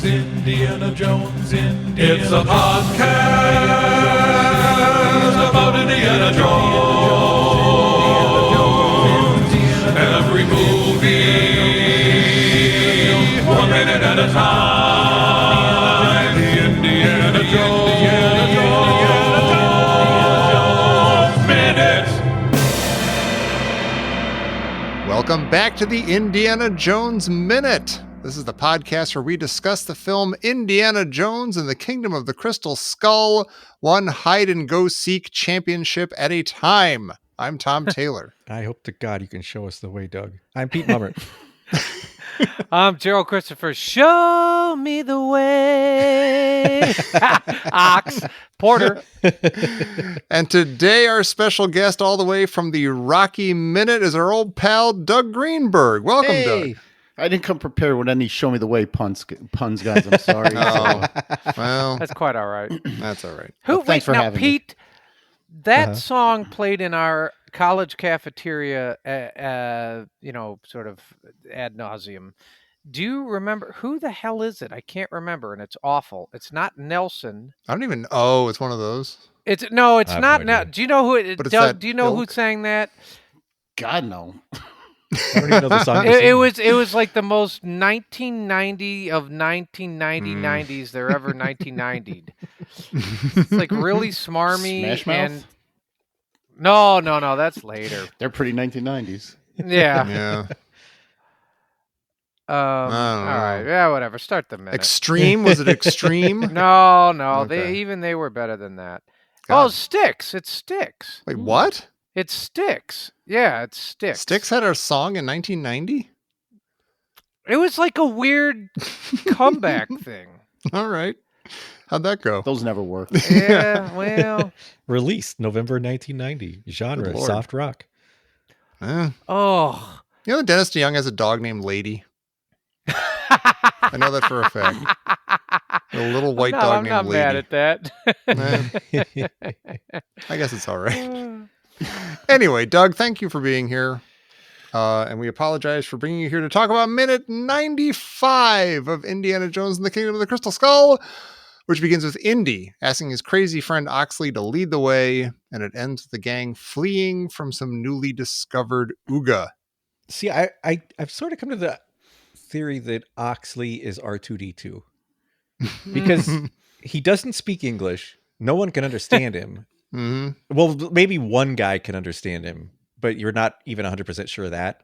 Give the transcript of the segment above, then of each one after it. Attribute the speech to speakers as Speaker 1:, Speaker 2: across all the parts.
Speaker 1: Indiana Jones. It's a podcast about Indiana Jones. Every movie, 1 minute at a time. Indiana Jones Minute.
Speaker 2: Welcome back to the Indiana Jones Minute. This is the podcast where we discuss the film Indiana Jones and the Kingdom of the Crystal Skull, one hide-and-go-seek championship at a time. I'm Tom Taylor.
Speaker 3: I hope to God you can show us the way, Doug. I'm Pete Mummert.
Speaker 4: I'm Gerald Christopher. Show me the way. Ox. Porter.
Speaker 2: And today our special guest all the way from the Rocky Minute is our old pal, Doug Greenberg. Welcome,
Speaker 5: Hey.
Speaker 2: Doug.
Speaker 5: I didn't come prepared with any show me the way puns, guys. I'm sorry.
Speaker 2: Oh, well,
Speaker 4: That's quite all right.
Speaker 2: that's all right.
Speaker 4: Who?
Speaker 5: Well, thanks for
Speaker 4: now,
Speaker 5: having me.
Speaker 4: Pete, that song played in our college cafeteria, sort of ad nauseum. Do you remember who the hell is it? I can't remember, and it's awful. It's not Nelson.
Speaker 2: I don't even, oh, it's one of those.
Speaker 4: It's
Speaker 3: I
Speaker 4: not.
Speaker 3: have
Speaker 4: Now,
Speaker 3: no idea.
Speaker 4: do you know who it?
Speaker 2: But it's
Speaker 4: Doug,
Speaker 2: that
Speaker 4: do you know who
Speaker 2: ilk?
Speaker 4: sang that?
Speaker 5: God, no.
Speaker 3: I don't even know the song.
Speaker 4: It was like the most 1990 of 1990s there ever 1990'd. It's like really smarmy
Speaker 5: Smash Mouth?
Speaker 4: and no, that's later.
Speaker 5: They're pretty 1990s.
Speaker 4: Yeah.
Speaker 2: Yeah.
Speaker 4: All
Speaker 2: know.
Speaker 4: right. Yeah, whatever. Start the minute.
Speaker 2: Extreme? Was it Extreme?
Speaker 4: No,
Speaker 2: Okay.
Speaker 4: they were better than that.
Speaker 2: God.
Speaker 4: Oh, Styx. It's Styx.
Speaker 2: Wait, what?
Speaker 4: It's Styx. Yeah, it's Styx.
Speaker 2: Styx had a song in 1990?
Speaker 4: It was like a weird comeback thing.
Speaker 2: All right. How'd that go?
Speaker 5: Those never work.
Speaker 4: Yeah, well.
Speaker 3: Released November 1990. Genre,
Speaker 2: Good Lord.
Speaker 3: soft rock.
Speaker 2: Eh.
Speaker 4: Oh.
Speaker 2: You know that Dennis DeYoung has a dog named Lady? I know that for a fact. A little white dog
Speaker 4: I'm
Speaker 2: named
Speaker 4: not
Speaker 2: Lady.
Speaker 4: mad at that.
Speaker 2: Eh, I guess it's all right. Anyway, Doug, thank you for being here. And we apologize for bringing you here to talk about minute 95 of Indiana Jones and the Kingdom of the Crystal Skull, which begins with Indy asking his crazy friend Oxley to lead the way, and it ends with the gang fleeing from some newly discovered Ooga.
Speaker 3: See, I've sort of come to the theory that Oxley is R2D2 because he doesn't speak English. No one can understand him.
Speaker 2: Hmm.
Speaker 3: Well, maybe one guy can understand him, but you're not even 100% sure of that.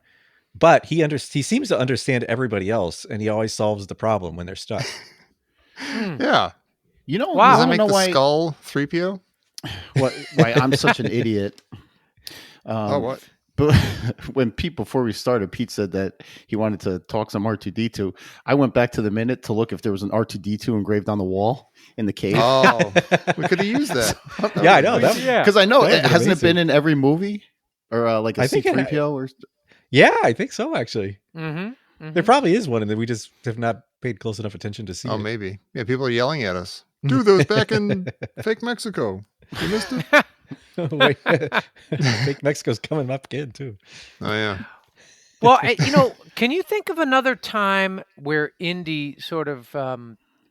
Speaker 3: But he seems to understand everybody else, and he always solves the problem when they're stuck.
Speaker 2: Yeah.
Speaker 5: You know,
Speaker 4: Wow.
Speaker 2: Does
Speaker 5: I
Speaker 2: that
Speaker 5: don't
Speaker 2: make
Speaker 5: know
Speaker 2: the
Speaker 5: why,
Speaker 2: skull 3PO?
Speaker 5: why I'm such an idiot.
Speaker 2: Oh, what?
Speaker 5: But when before we started, Pete said that he wanted to talk some R2D2. I went back to the minute to look if there was an R2D2 engraved on the wall in the cave.
Speaker 2: Oh, we could have used that.
Speaker 3: Yeah, I know.
Speaker 4: Yeah.
Speaker 5: Because I know,
Speaker 3: That would've been
Speaker 5: hasn't it been
Speaker 3: amazing.
Speaker 5: in every movie? Or like a
Speaker 3: I think it-
Speaker 5: C-3PO? Or...
Speaker 3: Yeah, I think so, actually.
Speaker 4: Mm-hmm.
Speaker 3: There probably is one, and we just have not paid close enough attention to see
Speaker 2: Oh,
Speaker 3: it.
Speaker 2: maybe. Yeah, people are yelling at us. Do those back in fake Mexico. You missed it?
Speaker 3: Wait, Fake Mexico's coming up again, too.
Speaker 2: Oh, yeah.
Speaker 4: Well, can you think of another time where Indy sort of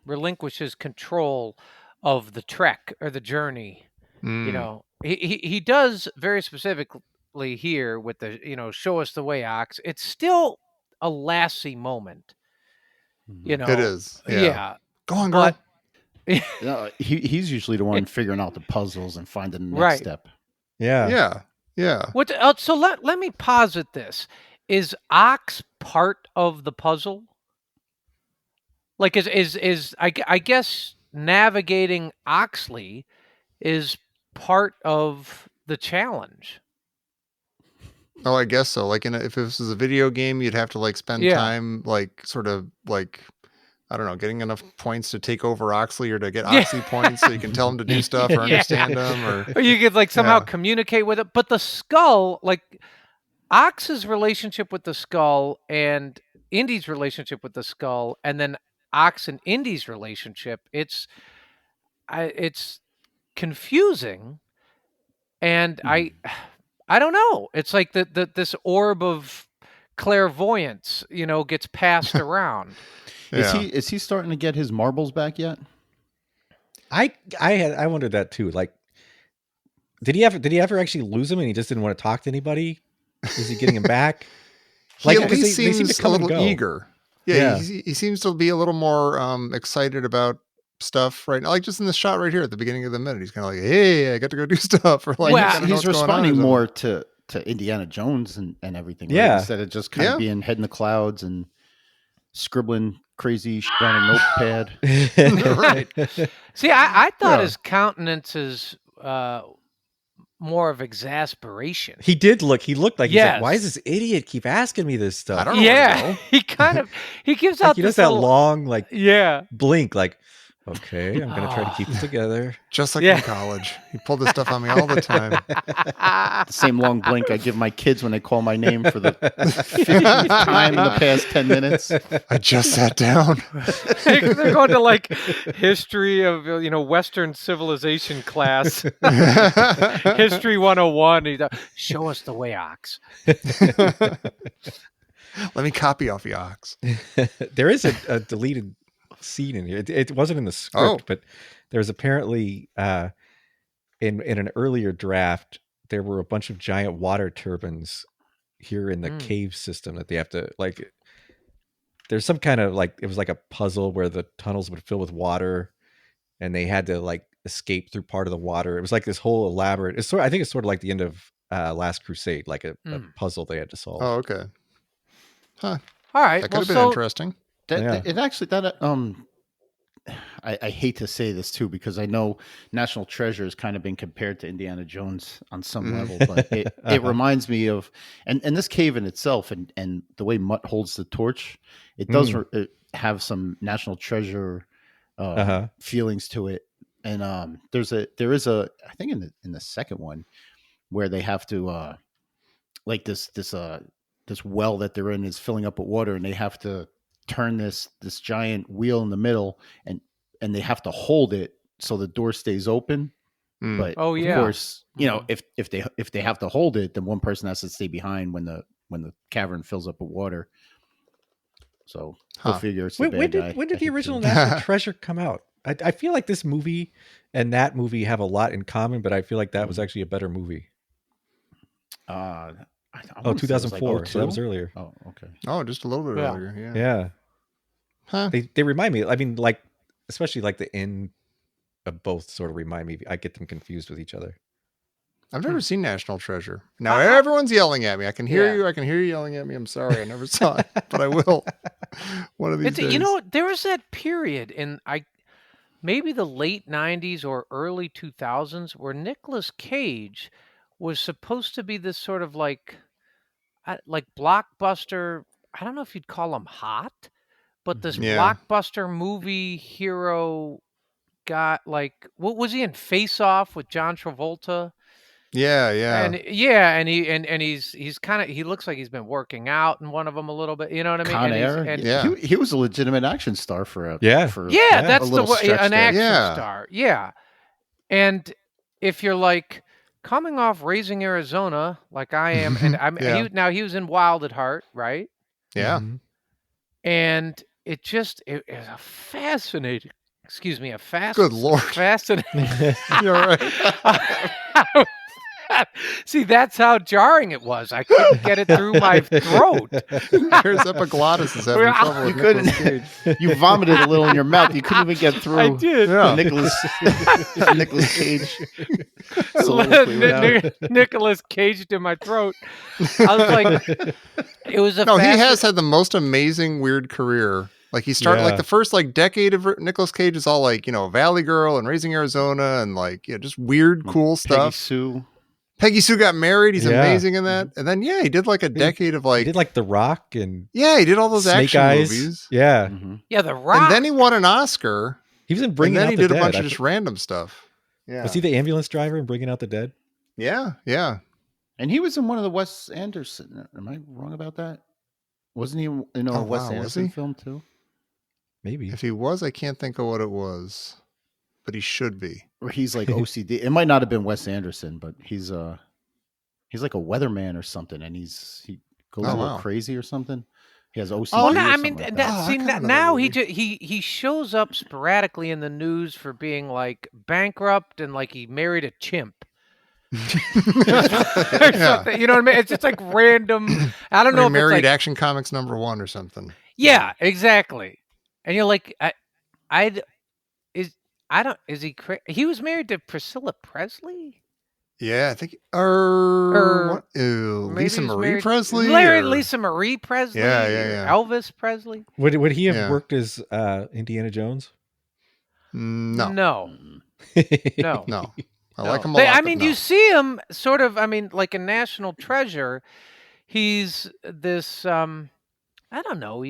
Speaker 4: relinquishes control of the trek or the journey?
Speaker 2: Mm.
Speaker 4: You know, he does very specifically here with the, show us the way, Ox. It's still a Lassie moment. You know,
Speaker 2: It is. Yeah.
Speaker 4: Yeah.
Speaker 2: Go on, girl.
Speaker 5: No, he's usually the one figuring out the puzzles and finding the next
Speaker 4: Right.
Speaker 5: step.
Speaker 3: Yeah.
Speaker 2: Yeah. Yeah.
Speaker 4: What? So let me posit this: is Ox part of the puzzle? Like, I guess navigating Oxley is part of the challenge.
Speaker 2: Oh, I guess so. Like, if this was a video game, you'd have to like spend
Speaker 4: Yeah.
Speaker 2: time, like, sort of like, I don't know, getting enough points to take over Oxley or to get
Speaker 4: Yeah.
Speaker 2: Oxley points so you can tell him to do stuff or
Speaker 4: Yeah.
Speaker 2: understand him or.
Speaker 4: Or you could like somehow
Speaker 2: Yeah.
Speaker 4: communicate with it. But the skull, like Ox's relationship with the skull and Indy's relationship with the skull, and then Ox and Indy's relationship, it's confusing, and I don't know. It's like this orb of clairvoyance, gets passed around.
Speaker 5: Is he starting to get his marbles back yet?
Speaker 3: I wondered that too. Like, did he ever actually lose him and he just didn't want to talk to anybody? Is he getting him back?
Speaker 2: He
Speaker 3: Like,
Speaker 2: at
Speaker 3: 'cause
Speaker 2: least
Speaker 3: they seem to
Speaker 2: seems a
Speaker 3: come and
Speaker 2: little
Speaker 3: go.
Speaker 2: eager. Yeah,
Speaker 3: Yeah.
Speaker 2: he seems to be a little more excited about stuff right now. Like just in this shot right here at the beginning of the minute, he's kind of like, "Hey, I got to go do stuff." Or like,
Speaker 4: Well,
Speaker 2: I gotta know
Speaker 5: He's
Speaker 2: what's going on or
Speaker 5: responding
Speaker 2: something.
Speaker 5: more to Indiana Jones and everything, right?
Speaker 3: Yeah.
Speaker 5: Instead of just kind
Speaker 2: Yeah.
Speaker 5: of being head in the clouds and scribbling crazy shit on a notepad.
Speaker 4: Right. See, I thought
Speaker 2: Yeah.
Speaker 4: his countenance is more of exasperation.
Speaker 3: He looked like, he's like, why
Speaker 4: Yes.
Speaker 3: does this idiot keep asking me this stuff?
Speaker 2: I don't know where to go.
Speaker 4: Yeah, he gives
Speaker 3: Like,
Speaker 4: out
Speaker 3: he
Speaker 4: this
Speaker 3: does that
Speaker 4: little-
Speaker 3: long, like,
Speaker 4: Yeah,
Speaker 3: blink, like, okay, I'm going to try to keep it together.
Speaker 2: Just like
Speaker 4: Yeah.
Speaker 2: in college, he pulled this stuff on me all the time.
Speaker 5: The same long blink I give my kids when they call my name for the 50th time in the past 10 minutes.
Speaker 2: I just sat down.
Speaker 4: they're going to like history of Western civilization class, history 101. He's like, show us the way, Ox.
Speaker 2: Let me copy off the Ox.
Speaker 3: There is a deleted scene in here. It wasn't in the script,
Speaker 2: Oh.
Speaker 3: but there's apparently in an earlier draft there were a bunch of giant water turbines here in the cave system that they have to like. There's some kind of like, it was like a puzzle where the tunnels would fill with water, and they had to like escape through part of the water. It was like this whole elaborate. I think it's sort of like the end of Last Crusade, like a puzzle they had to solve.
Speaker 2: Oh, okay. Huh.
Speaker 4: All right,
Speaker 2: That could have been
Speaker 4: so
Speaker 2: interesting.
Speaker 3: Yeah.
Speaker 5: It actually I hate to say this too, because I know National Treasure has kind of been compared to Indiana Jones on some level, but it reminds me of and this cave in itself and the way Mutt holds the torch, it does have some National Treasure feelings to it. And there is a I think in the second one where they have to like this well that they're in is filling up with water, and they have to turn this giant wheel in the middle, and they have to hold it so the door stays open. But
Speaker 4: Oh, yeah.
Speaker 5: of course, if they have to hold it, then one person has to stay behind when the cavern fills up with water. So go figure. It's the bad guy.
Speaker 3: When did
Speaker 5: I
Speaker 3: the
Speaker 5: hate
Speaker 3: original
Speaker 5: to-
Speaker 3: National Treasure come out? I feel like this movie and that movie have a lot in common, but I feel like that was actually a better movie.
Speaker 5: I
Speaker 3: Oh,
Speaker 5: wanna say it was
Speaker 3: 2004.
Speaker 5: like
Speaker 3: So that was
Speaker 5: 02?
Speaker 3: earlier.
Speaker 5: Oh, okay.
Speaker 2: Oh, just a little bit
Speaker 4: Yeah.
Speaker 2: earlier. Yeah.
Speaker 3: Yeah.
Speaker 2: Huh.
Speaker 3: They remind me. I mean, like, especially like the end of both sort of remind me. I get them confused with each other.
Speaker 2: I've never seen National Treasure. Now everyone's yelling at me. I can hear
Speaker 4: Yeah.
Speaker 2: you. I can hear you yelling at me. I'm sorry. I never saw it, but I will. One of these days.
Speaker 4: You know, there was that period in maybe the late 90s or early 2000s where Nicolas Cage was supposed to be this sort of like blockbuster. I don't know if you'd call him hot, but this
Speaker 2: Yeah.
Speaker 4: blockbuster movie hero got like, what was he in Face Off with John Travolta?
Speaker 2: Yeah.
Speaker 4: And he's kind of, he looks like he's been working out in one of them a little bit, you know what I mean?
Speaker 5: Con
Speaker 4: And he's-
Speaker 5: Air.
Speaker 4: and-
Speaker 2: Yeah.
Speaker 5: He was a legitimate action star for a
Speaker 3: Yeah.
Speaker 5: for
Speaker 4: Yeah,
Speaker 3: Yeah.
Speaker 4: that's
Speaker 5: a
Speaker 4: the
Speaker 5: little
Speaker 4: way,
Speaker 5: stretch
Speaker 4: an
Speaker 5: there.
Speaker 4: action
Speaker 2: Yeah.
Speaker 4: star. Yeah. And if you're like coming off Raising Arizona, like I am, and
Speaker 2: Yeah.
Speaker 4: he was in Wild at Heart, right?
Speaker 2: Yeah.
Speaker 3: Mhm.
Speaker 4: And it is a fascinating,
Speaker 2: Good Lord.
Speaker 4: fascinating.
Speaker 2: You're right.
Speaker 4: See, that's how jarring it was. I couldn't get it through my throat.
Speaker 2: Here's epiglottis is having
Speaker 4: Well,
Speaker 2: trouble with
Speaker 5: you
Speaker 2: Nicolas
Speaker 5: couldn't-
Speaker 2: Cage.
Speaker 5: You vomited a little in your mouth. You couldn't even get through.
Speaker 4: I did.
Speaker 2: Yeah.
Speaker 5: Nicholas Cage. soliloquy without-
Speaker 4: Nicholas caged in my throat. I was like, it was a
Speaker 2: No, he
Speaker 4: fascin-
Speaker 2: has had the most amazing weird career. Like he started
Speaker 3: Yeah.
Speaker 2: like the first like decade of Nicolas Cage is all like, Valley Girl and Raising Arizona and like, just weird, cool
Speaker 5: Peggy
Speaker 2: stuff.
Speaker 5: Sue.
Speaker 2: Peggy Sue got married. He's
Speaker 3: Yeah.
Speaker 2: amazing in that. And then, he did like a decade of
Speaker 3: He
Speaker 2: like,
Speaker 3: did like The Rock and
Speaker 2: he did all those
Speaker 3: Snake
Speaker 2: action
Speaker 3: Eyes.
Speaker 2: movies.
Speaker 3: Yeah.
Speaker 5: Mhm.
Speaker 4: Yeah, The Rock.
Speaker 2: And then he won an Oscar.
Speaker 3: He was in
Speaker 2: And
Speaker 3: Bringing
Speaker 2: then
Speaker 3: Out
Speaker 2: he
Speaker 3: the
Speaker 2: did
Speaker 3: Dead.
Speaker 2: a bunch
Speaker 3: I
Speaker 2: of just random stuff. Yeah.
Speaker 3: Was he the ambulance driver in Bringing Out the Dead?
Speaker 2: Yeah.
Speaker 5: And he was in one of the Wes Anderson. Am I wrong about that? Wasn't he in a
Speaker 2: Oh,
Speaker 5: Wes
Speaker 2: wow, was
Speaker 5: Anderson
Speaker 2: he?
Speaker 5: film too?
Speaker 3: Maybe.
Speaker 2: If he was, I can't think of what it was, but he should be.
Speaker 5: Or he's like OCD. It might not have been Wes Anderson, but he's like a weatherman or something, and he goes
Speaker 2: Oh,
Speaker 5: a little
Speaker 2: wow.
Speaker 5: crazy or something. He has OCD.
Speaker 4: Well,
Speaker 5: or
Speaker 4: no, I
Speaker 5: something
Speaker 4: mean,
Speaker 5: like
Speaker 2: Oh,
Speaker 5: that.
Speaker 2: I
Speaker 4: see,
Speaker 2: kinda know that
Speaker 4: now
Speaker 2: movie.
Speaker 4: he shows up sporadically in the news for being like bankrupt and like he married a chimp. or
Speaker 2: Yeah.
Speaker 4: something. You know what I mean? It's just like random. I don't
Speaker 2: Or
Speaker 4: know
Speaker 2: he
Speaker 4: if it's
Speaker 2: married
Speaker 4: like
Speaker 2: Action Comics #1 or something.
Speaker 4: yeah, exactly. And you're like, I is I don't is he he was married to Priscilla Presley
Speaker 2: Yeah, I think or
Speaker 4: or
Speaker 2: what? Ew,
Speaker 4: maybe
Speaker 2: Lisa
Speaker 4: he was
Speaker 2: Marie
Speaker 4: married
Speaker 2: Presley.
Speaker 4: Larry
Speaker 2: or-
Speaker 4: Lisa Marie Presley
Speaker 2: Yeah,
Speaker 4: or
Speaker 2: yeah.
Speaker 4: Elvis Presley.
Speaker 3: Would he have
Speaker 2: Yeah.
Speaker 3: worked as Indiana Jones?
Speaker 2: No,
Speaker 4: No. No.
Speaker 2: no. I
Speaker 4: No.
Speaker 2: like him a lot.
Speaker 4: I
Speaker 2: but
Speaker 4: mean,
Speaker 2: no.
Speaker 4: you see him sort of. I mean, like a national treasure. He's this. I don't know.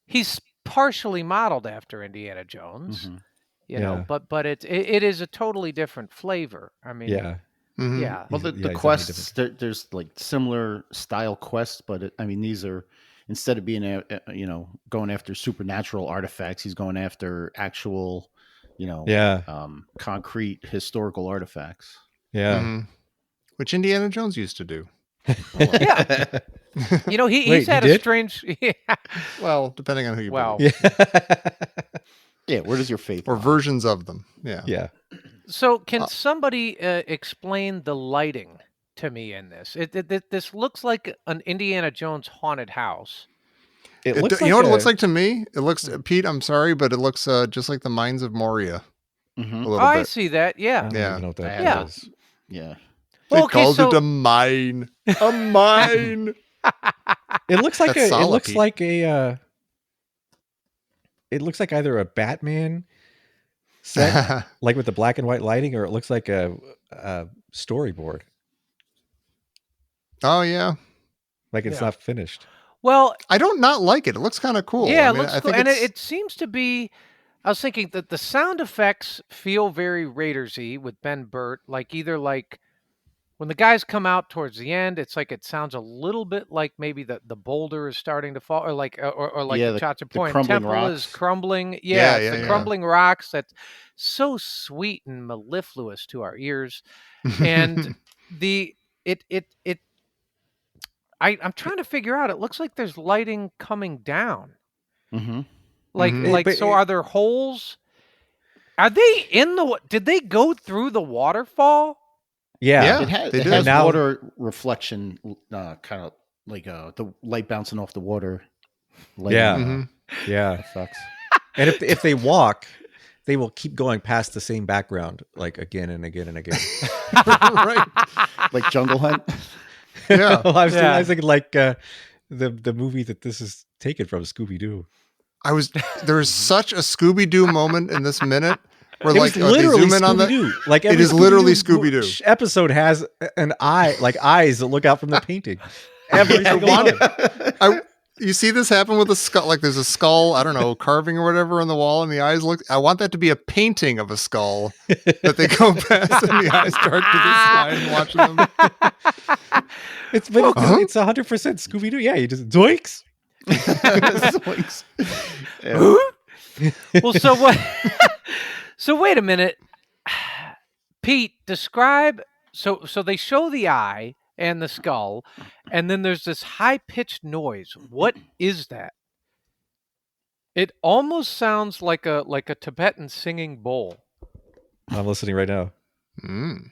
Speaker 4: He's partially modeled after Indiana Jones.
Speaker 5: Mhm.
Speaker 4: You know,
Speaker 3: Yeah.
Speaker 4: but it is a totally different flavor. I mean,
Speaker 3: Yeah.
Speaker 2: Mhm.
Speaker 4: yeah.
Speaker 5: Well,
Speaker 3: He's-
Speaker 5: the
Speaker 3: yeah, he's definitely
Speaker 5: quests, there's like similar style quests, but I mean, these are instead of being going after supernatural artifacts, he's going after actual,
Speaker 3: Yeah.
Speaker 5: concrete historical artifacts.
Speaker 3: Yeah.
Speaker 2: Mhm. Which Indiana Jones used to do.
Speaker 4: Yeah. You know,
Speaker 3: Wait,
Speaker 4: he's
Speaker 3: he
Speaker 4: had a
Speaker 3: did?
Speaker 4: strange. Yeah.
Speaker 2: Well, depending on who you
Speaker 4: Well,
Speaker 2: believe.
Speaker 3: Yeah.
Speaker 5: Yeah, where does your faith
Speaker 2: Or
Speaker 5: lie?
Speaker 2: versions of them. Yeah.
Speaker 3: Yeah.
Speaker 4: So, can somebody explain the lighting to me in this? This looks like an Indiana Jones haunted house.
Speaker 3: It
Speaker 2: It
Speaker 3: looks
Speaker 2: you know what it
Speaker 3: a-
Speaker 2: looks like to me? It looks Pete, I'm sorry, but it looks just like the Mines of Moria a
Speaker 5: Mhm.
Speaker 2: little
Speaker 4: I
Speaker 2: bit.
Speaker 4: see that.
Speaker 3: I
Speaker 4: Yeah.
Speaker 3: don't
Speaker 2: Yeah.
Speaker 3: even know what that
Speaker 5: Yeah.
Speaker 3: is.
Speaker 5: Yeah.
Speaker 2: They
Speaker 4: Okay,
Speaker 2: called
Speaker 4: so
Speaker 2: it a mine. A mine.
Speaker 3: It looks like
Speaker 2: That's
Speaker 3: it
Speaker 2: solid,
Speaker 3: looks
Speaker 2: Pete.
Speaker 3: like a it looks like either a Batman set like with the black and white lighting, or it looks like a storyboard.
Speaker 2: Oh yeah.
Speaker 3: Like it's
Speaker 4: Yeah.
Speaker 3: not finished.
Speaker 4: well,
Speaker 2: I don't not like it. It looks kind of cool.
Speaker 4: yeah,
Speaker 2: I
Speaker 4: it
Speaker 2: mean,
Speaker 4: looks
Speaker 2: I
Speaker 4: cool,
Speaker 2: think
Speaker 4: and
Speaker 2: it's
Speaker 4: it seems to be. I was thinking that the sound effects feel very Raidersy with Ben Burt, like either like when the guys come out towards the end, it's like it sounds a little bit like maybe the boulder is starting to fall, or like
Speaker 5: Yeah,
Speaker 4: the
Speaker 5: the
Speaker 4: Chacha
Speaker 5: the
Speaker 4: Point
Speaker 5: crumbling
Speaker 4: temple is
Speaker 5: rocks.
Speaker 4: crumbling.
Speaker 2: Yeah,
Speaker 4: Yeah, it's
Speaker 2: yeah,
Speaker 4: the
Speaker 2: yeah.
Speaker 4: crumbling rocks that's so sweet and mellifluous to our ears, and the it. I'm trying to figure out. It looks like there's lighting coming down.
Speaker 5: Mm-hmm.
Speaker 4: Like
Speaker 2: Mhm.
Speaker 4: like
Speaker 3: But
Speaker 4: so are there holes? Are they in the did they go through the waterfall?
Speaker 3: Yeah.
Speaker 2: Yeah.
Speaker 5: It has,
Speaker 2: they
Speaker 5: it
Speaker 2: did.
Speaker 5: has
Speaker 3: Now-
Speaker 5: water reflection, kind of like the light bouncing off the water.
Speaker 3: Yeah.
Speaker 2: Mhm.
Speaker 3: Yeah.
Speaker 5: Effects.
Speaker 3: And if they walk, they will keep going past the same background like again and again and again.
Speaker 2: right.
Speaker 5: Like Jungle Hunt.
Speaker 2: Yeah.
Speaker 3: Well, I was
Speaker 4: Yeah.
Speaker 3: thinking like the movie that this is taken from, Scooby Doo.
Speaker 2: There was such a Scooby Doo moment in this minute where
Speaker 3: It
Speaker 2: like
Speaker 3: was
Speaker 2: they
Speaker 3: literally
Speaker 2: zoom in on the
Speaker 3: Scooby-Doo. Like
Speaker 2: It
Speaker 3: every
Speaker 2: is literally
Speaker 3: Scooby-Doo
Speaker 2: Scooby-Doo.
Speaker 3: episode has an eye, like eyes that look out from the painting. Every single one.
Speaker 2: you see this happen with a skull, like there's a skull, I don't know, carving or whatever on the wall, and the eyes look. I want that to be a painting of a skull that they go past, and the eyes start to the side and watching them.
Speaker 3: It's
Speaker 2: Huh?
Speaker 3: it's 100% Scooby Doo. Yeah, you just Zoinks.
Speaker 5: Zoinks. Yeah.
Speaker 4: Well, so what? So wait a minute, Pete. Describe. So they show the eye and the skull, and then there's this high pitched noise. What is that? It almost sounds like a Tibetan singing bowl.
Speaker 3: I'm listening right now.
Speaker 2: Mm.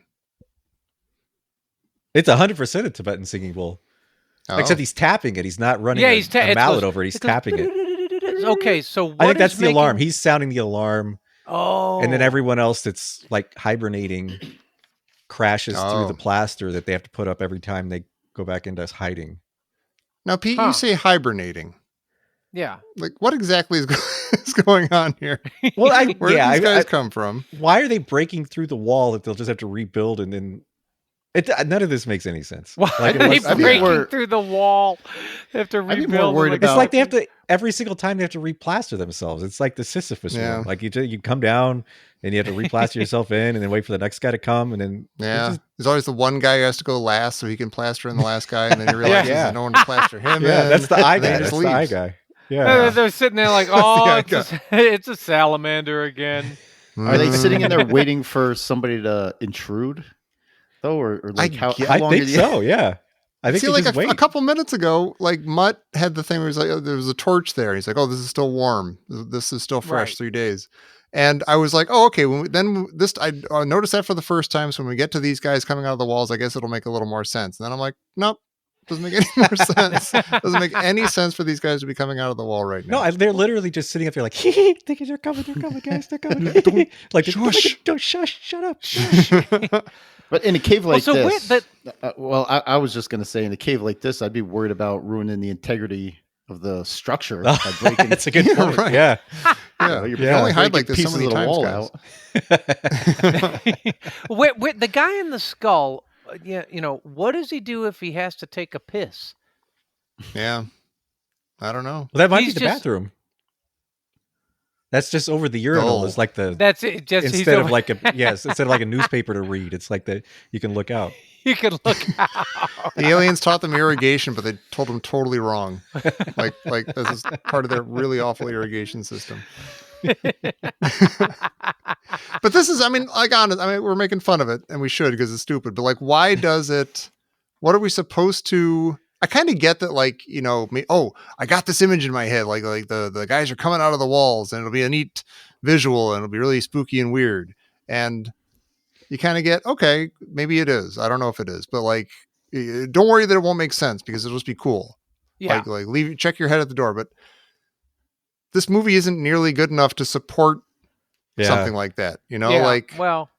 Speaker 3: It's 100% a Tibetan singing bowl.
Speaker 2: Oh.
Speaker 3: Except he's tapping it. He's not running
Speaker 4: Yeah,
Speaker 3: a
Speaker 4: he's it
Speaker 3: mallet
Speaker 4: goes-
Speaker 3: over it. He's
Speaker 4: it goes
Speaker 3: tapping it.
Speaker 4: Okay, so what
Speaker 3: I think
Speaker 4: is
Speaker 3: that's the alarm.
Speaker 4: making-
Speaker 3: He's sounding the alarm.
Speaker 4: Oh,
Speaker 3: And then everyone else that's like hibernating crashes through
Speaker 2: Oh.
Speaker 3: the plaster that they have to put up every time they go back into hiding.
Speaker 2: Now, Pete,
Speaker 4: Huh.
Speaker 2: you say hibernating.
Speaker 4: Yeah.
Speaker 2: Like, what exactly is, is going on here?
Speaker 3: Well,
Speaker 2: Where did these guys come from?
Speaker 3: why are they breaking through the wall that they'll just have to rebuild and then none of this makes any sense.
Speaker 4: Why
Speaker 3: Like,
Speaker 4: are they
Speaker 3: unless-
Speaker 5: I'd be
Speaker 4: breaking
Speaker 5: more-
Speaker 4: through the wall? They have to
Speaker 5: I'd be
Speaker 4: rebuild.
Speaker 5: more worried
Speaker 4: them
Speaker 3: It's
Speaker 5: about-
Speaker 3: like they have to every single time they have to replaster themselves. It's like the Sisyphus
Speaker 2: Yeah.
Speaker 3: one. Like you come down and you have to replaster yourself in, and then wait for the next guy to come, and then
Speaker 2: Yeah.
Speaker 3: it's just-
Speaker 2: There's always the one guy who has to go last so he can plaster in the last guy, and then he realizes
Speaker 3: Yeah.
Speaker 2: there's no one to plaster him
Speaker 3: yeah,
Speaker 2: in.
Speaker 3: that's the eye
Speaker 2: and then
Speaker 3: guy.
Speaker 2: he
Speaker 3: That's
Speaker 2: just
Speaker 3: the eye
Speaker 2: leaves.
Speaker 3: guy.
Speaker 4: And
Speaker 3: Yeah.
Speaker 4: they're sitting there like,
Speaker 2: That's the
Speaker 4: oh,
Speaker 2: icon.
Speaker 4: it's a salamander again.
Speaker 5: Are they
Speaker 2: Mm.
Speaker 5: sitting in there waiting for somebody to intrude, though, or like how
Speaker 2: gue-
Speaker 5: how
Speaker 3: I
Speaker 5: long
Speaker 3: think
Speaker 5: are you-
Speaker 3: so. Yeah. I think
Speaker 2: See,
Speaker 3: they
Speaker 2: like
Speaker 3: just wait.
Speaker 2: a couple minutes ago, like Mutt had the thing where he's like, oh, there was a torch there. He's like, oh, this is still warm. This is still fresh.
Speaker 4: Right.
Speaker 2: 3 days. And I was like, oh, okay. I noticed that for the first time. So when we get to these guys coming out of the walls, I guess it'll make a little more sense. And then I'm like, nope, doesn't make any more sense. Doesn't make any sense for these guys to be coming out of the wall right now.
Speaker 3: No, they're literally just sitting up there like, thinking they're coming, guys, they're coming. Like,
Speaker 2: Shush.
Speaker 3: don't shush, shut up.
Speaker 5: But in a cave like
Speaker 4: so
Speaker 5: this,
Speaker 4: wait,
Speaker 5: I was just going to say, in a cave like this, I'd be worried about ruining the integrity of the structure by breaking.
Speaker 3: That's a good point.
Speaker 2: right.
Speaker 3: Yeah.
Speaker 2: Yeah,
Speaker 5: You
Speaker 2: can only hide
Speaker 5: breaking
Speaker 2: like this so
Speaker 5: pieces
Speaker 2: many
Speaker 5: of the
Speaker 2: times,
Speaker 5: wall
Speaker 2: guys.
Speaker 5: out.
Speaker 4: wait, the guy in the skull. Yeah, what does he do if he has to take a piss?
Speaker 2: Yeah. I don't know.
Speaker 3: Well, that might
Speaker 4: He's
Speaker 3: be the
Speaker 4: just-
Speaker 3: bathroom. That's just over the urinal.
Speaker 2: Oh.
Speaker 3: It's like the
Speaker 4: That's it. Just he's
Speaker 3: instead of
Speaker 4: over-
Speaker 3: like instead of like a newspaper to read. It's like you can look out.
Speaker 4: you can look out.
Speaker 2: The aliens taught them irrigation, but they told them totally wrong. Like this is part of their really awful irrigation system. But this is, we're making fun of it, and we should because it's stupid. But like, why does it? What are we supposed to? I kind of get that, like, I got this image in my head, like the guys are coming out of the walls, and it'll be a neat visual, and it'll be really spooky and weird, and you kind of get, okay, maybe it is. I don't know if it is, but like, don't worry that it won't make sense because it'll just be cool.
Speaker 4: Yeah.
Speaker 2: Like check your head at the door. But this movie isn't nearly good enough to support something like that.
Speaker 4: well,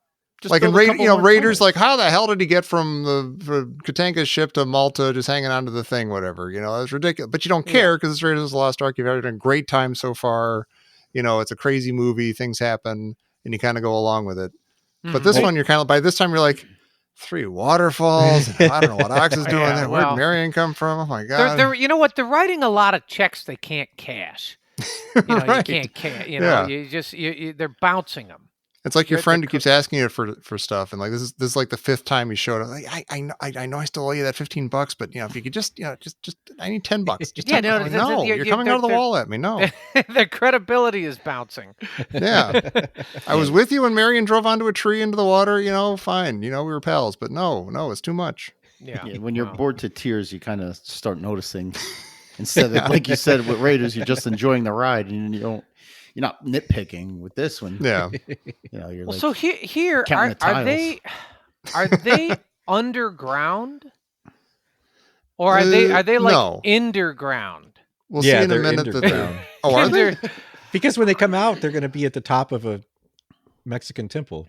Speaker 4: just
Speaker 2: like in
Speaker 4: build a couple more
Speaker 2: Raiders,
Speaker 4: tunnels.
Speaker 2: like how the hell did he get from Katanka's ship to Malta just hanging onto the thing, whatever, it's ridiculous, but you don't care because it's Raiders of the Lost Ark. You've had a great time so far. It's a crazy movie. Things happen and you kind of go along with it. But this one, you're kind of, by this time, you're like, 3 waterfalls. I don't know what Ox is doing
Speaker 4: Yeah,
Speaker 2: there. Where'd
Speaker 4: well,
Speaker 2: Marion come from? Oh my God.
Speaker 4: They're you know what? They're writing a lot of checks they can't cash.
Speaker 2: Right.
Speaker 4: You can't cash.
Speaker 2: Yeah.
Speaker 4: You just they're bouncing them.
Speaker 2: It's like your
Speaker 4: You're at
Speaker 2: friend
Speaker 4: the
Speaker 2: who keeps asking you for stuff, and like this is like the 5th time he showed up. Like I know I still owe you that $15, but if you could just I need $10. Just
Speaker 4: Yeah,
Speaker 2: $10.
Speaker 4: no,
Speaker 2: No, you're coming out of the
Speaker 4: they're-
Speaker 2: wall at me. No,
Speaker 4: Their credibility is bouncing.
Speaker 2: yeah, I was with you when Marion drove onto a tree into the water. Fine. We were pals, but no, it's too much.
Speaker 4: Yeah.
Speaker 5: Yeah, when you're
Speaker 4: Wow.
Speaker 5: bored to tears, you kind of start noticing. Instead of, like you said, with Raiders, you're just enjoying the ride, and you're not nitpicking. With this one,
Speaker 2: Yeah,
Speaker 5: you're
Speaker 4: Well,
Speaker 5: like,
Speaker 4: so here
Speaker 5: counting the
Speaker 4: are they underground, or are they like
Speaker 2: no.
Speaker 4: underground?
Speaker 2: we'll see
Speaker 3: Yeah,
Speaker 2: in a
Speaker 3: they're
Speaker 2: minute that
Speaker 3: underground.
Speaker 2: Oh, are they?
Speaker 4: They're-
Speaker 3: Because when they come out, they're going to be at the top of a Mexican temple.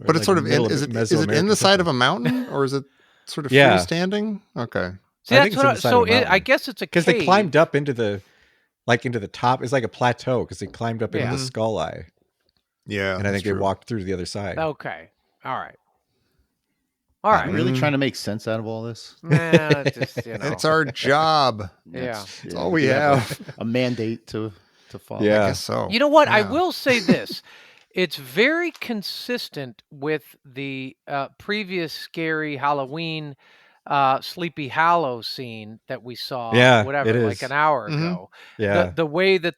Speaker 3: Or
Speaker 2: But it's
Speaker 3: like
Speaker 2: sort of
Speaker 3: middle
Speaker 2: is it
Speaker 3: Mesoamerican
Speaker 2: in the side of
Speaker 3: temple.
Speaker 2: a mountain or is it sort of
Speaker 3: Yeah.
Speaker 2: freestanding? Okay.
Speaker 4: See,
Speaker 3: I
Speaker 4: that's
Speaker 3: think it's
Speaker 4: what.
Speaker 3: inside
Speaker 4: So
Speaker 3: of a mountain.
Speaker 4: I guess it's a
Speaker 3: Because they
Speaker 4: cave.
Speaker 3: climbed up into the top. It's like a plateau because they climbed up into
Speaker 4: Yeah.
Speaker 3: the skull eye,
Speaker 2: Yeah,
Speaker 3: and I think they
Speaker 2: true.
Speaker 3: walked through to the other side.
Speaker 4: Okay. All right. All right.
Speaker 5: really
Speaker 2: Mm.
Speaker 5: trying to make sense out of all this.
Speaker 4: Nah, just,
Speaker 2: It's our job.
Speaker 4: Yeah.
Speaker 2: That's all we
Speaker 5: you
Speaker 2: have.
Speaker 5: a mandate to follow.
Speaker 3: Yeah.
Speaker 2: I guess so.
Speaker 4: You know what? I
Speaker 2: Yeah.
Speaker 4: will say this. It's very consistent with the previous scary Halloween Sleepy Hollow scene that we saw,
Speaker 3: Yeah,
Speaker 4: whatever,
Speaker 3: it
Speaker 4: like
Speaker 3: is.
Speaker 4: an hour
Speaker 2: Mhm.
Speaker 4: ago.
Speaker 3: Yeah,
Speaker 4: The way that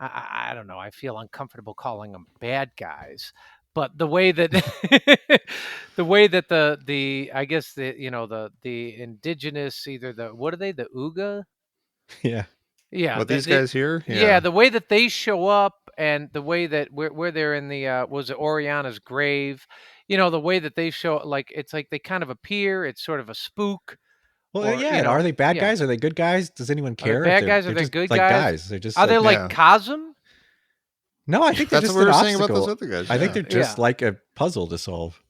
Speaker 4: I don't know, I feel uncomfortable calling them bad guys, but the way that the I guess the indigenous, either what are they, the Uga?
Speaker 3: yeah.
Speaker 4: Yeah,
Speaker 2: What these guys here?
Speaker 4: yeah, the way that they show up and the way that where they're in the was it Oriana's grave, the way that they show, like it's like they kind of appear. It's sort of a spook.
Speaker 3: Well,
Speaker 4: Or,
Speaker 3: yeah. Are they bad
Speaker 4: yeah.
Speaker 3: guys? Are they good guys? Does anyone
Speaker 4: they
Speaker 3: care?
Speaker 4: bad
Speaker 3: if
Speaker 4: guys? Are
Speaker 3: they're
Speaker 4: they
Speaker 3: just,
Speaker 4: good
Speaker 3: like,
Speaker 4: guys?
Speaker 3: They're just
Speaker 4: Are they
Speaker 2: yeah.
Speaker 4: like Cosm?
Speaker 3: No, I think they're
Speaker 2: That's
Speaker 3: just
Speaker 2: what we
Speaker 3: an
Speaker 2: were saying about
Speaker 3: obstacle.
Speaker 2: those other guys.
Speaker 3: I think
Speaker 2: yeah.
Speaker 3: they're just
Speaker 4: Yeah.
Speaker 3: like a puzzle to solve.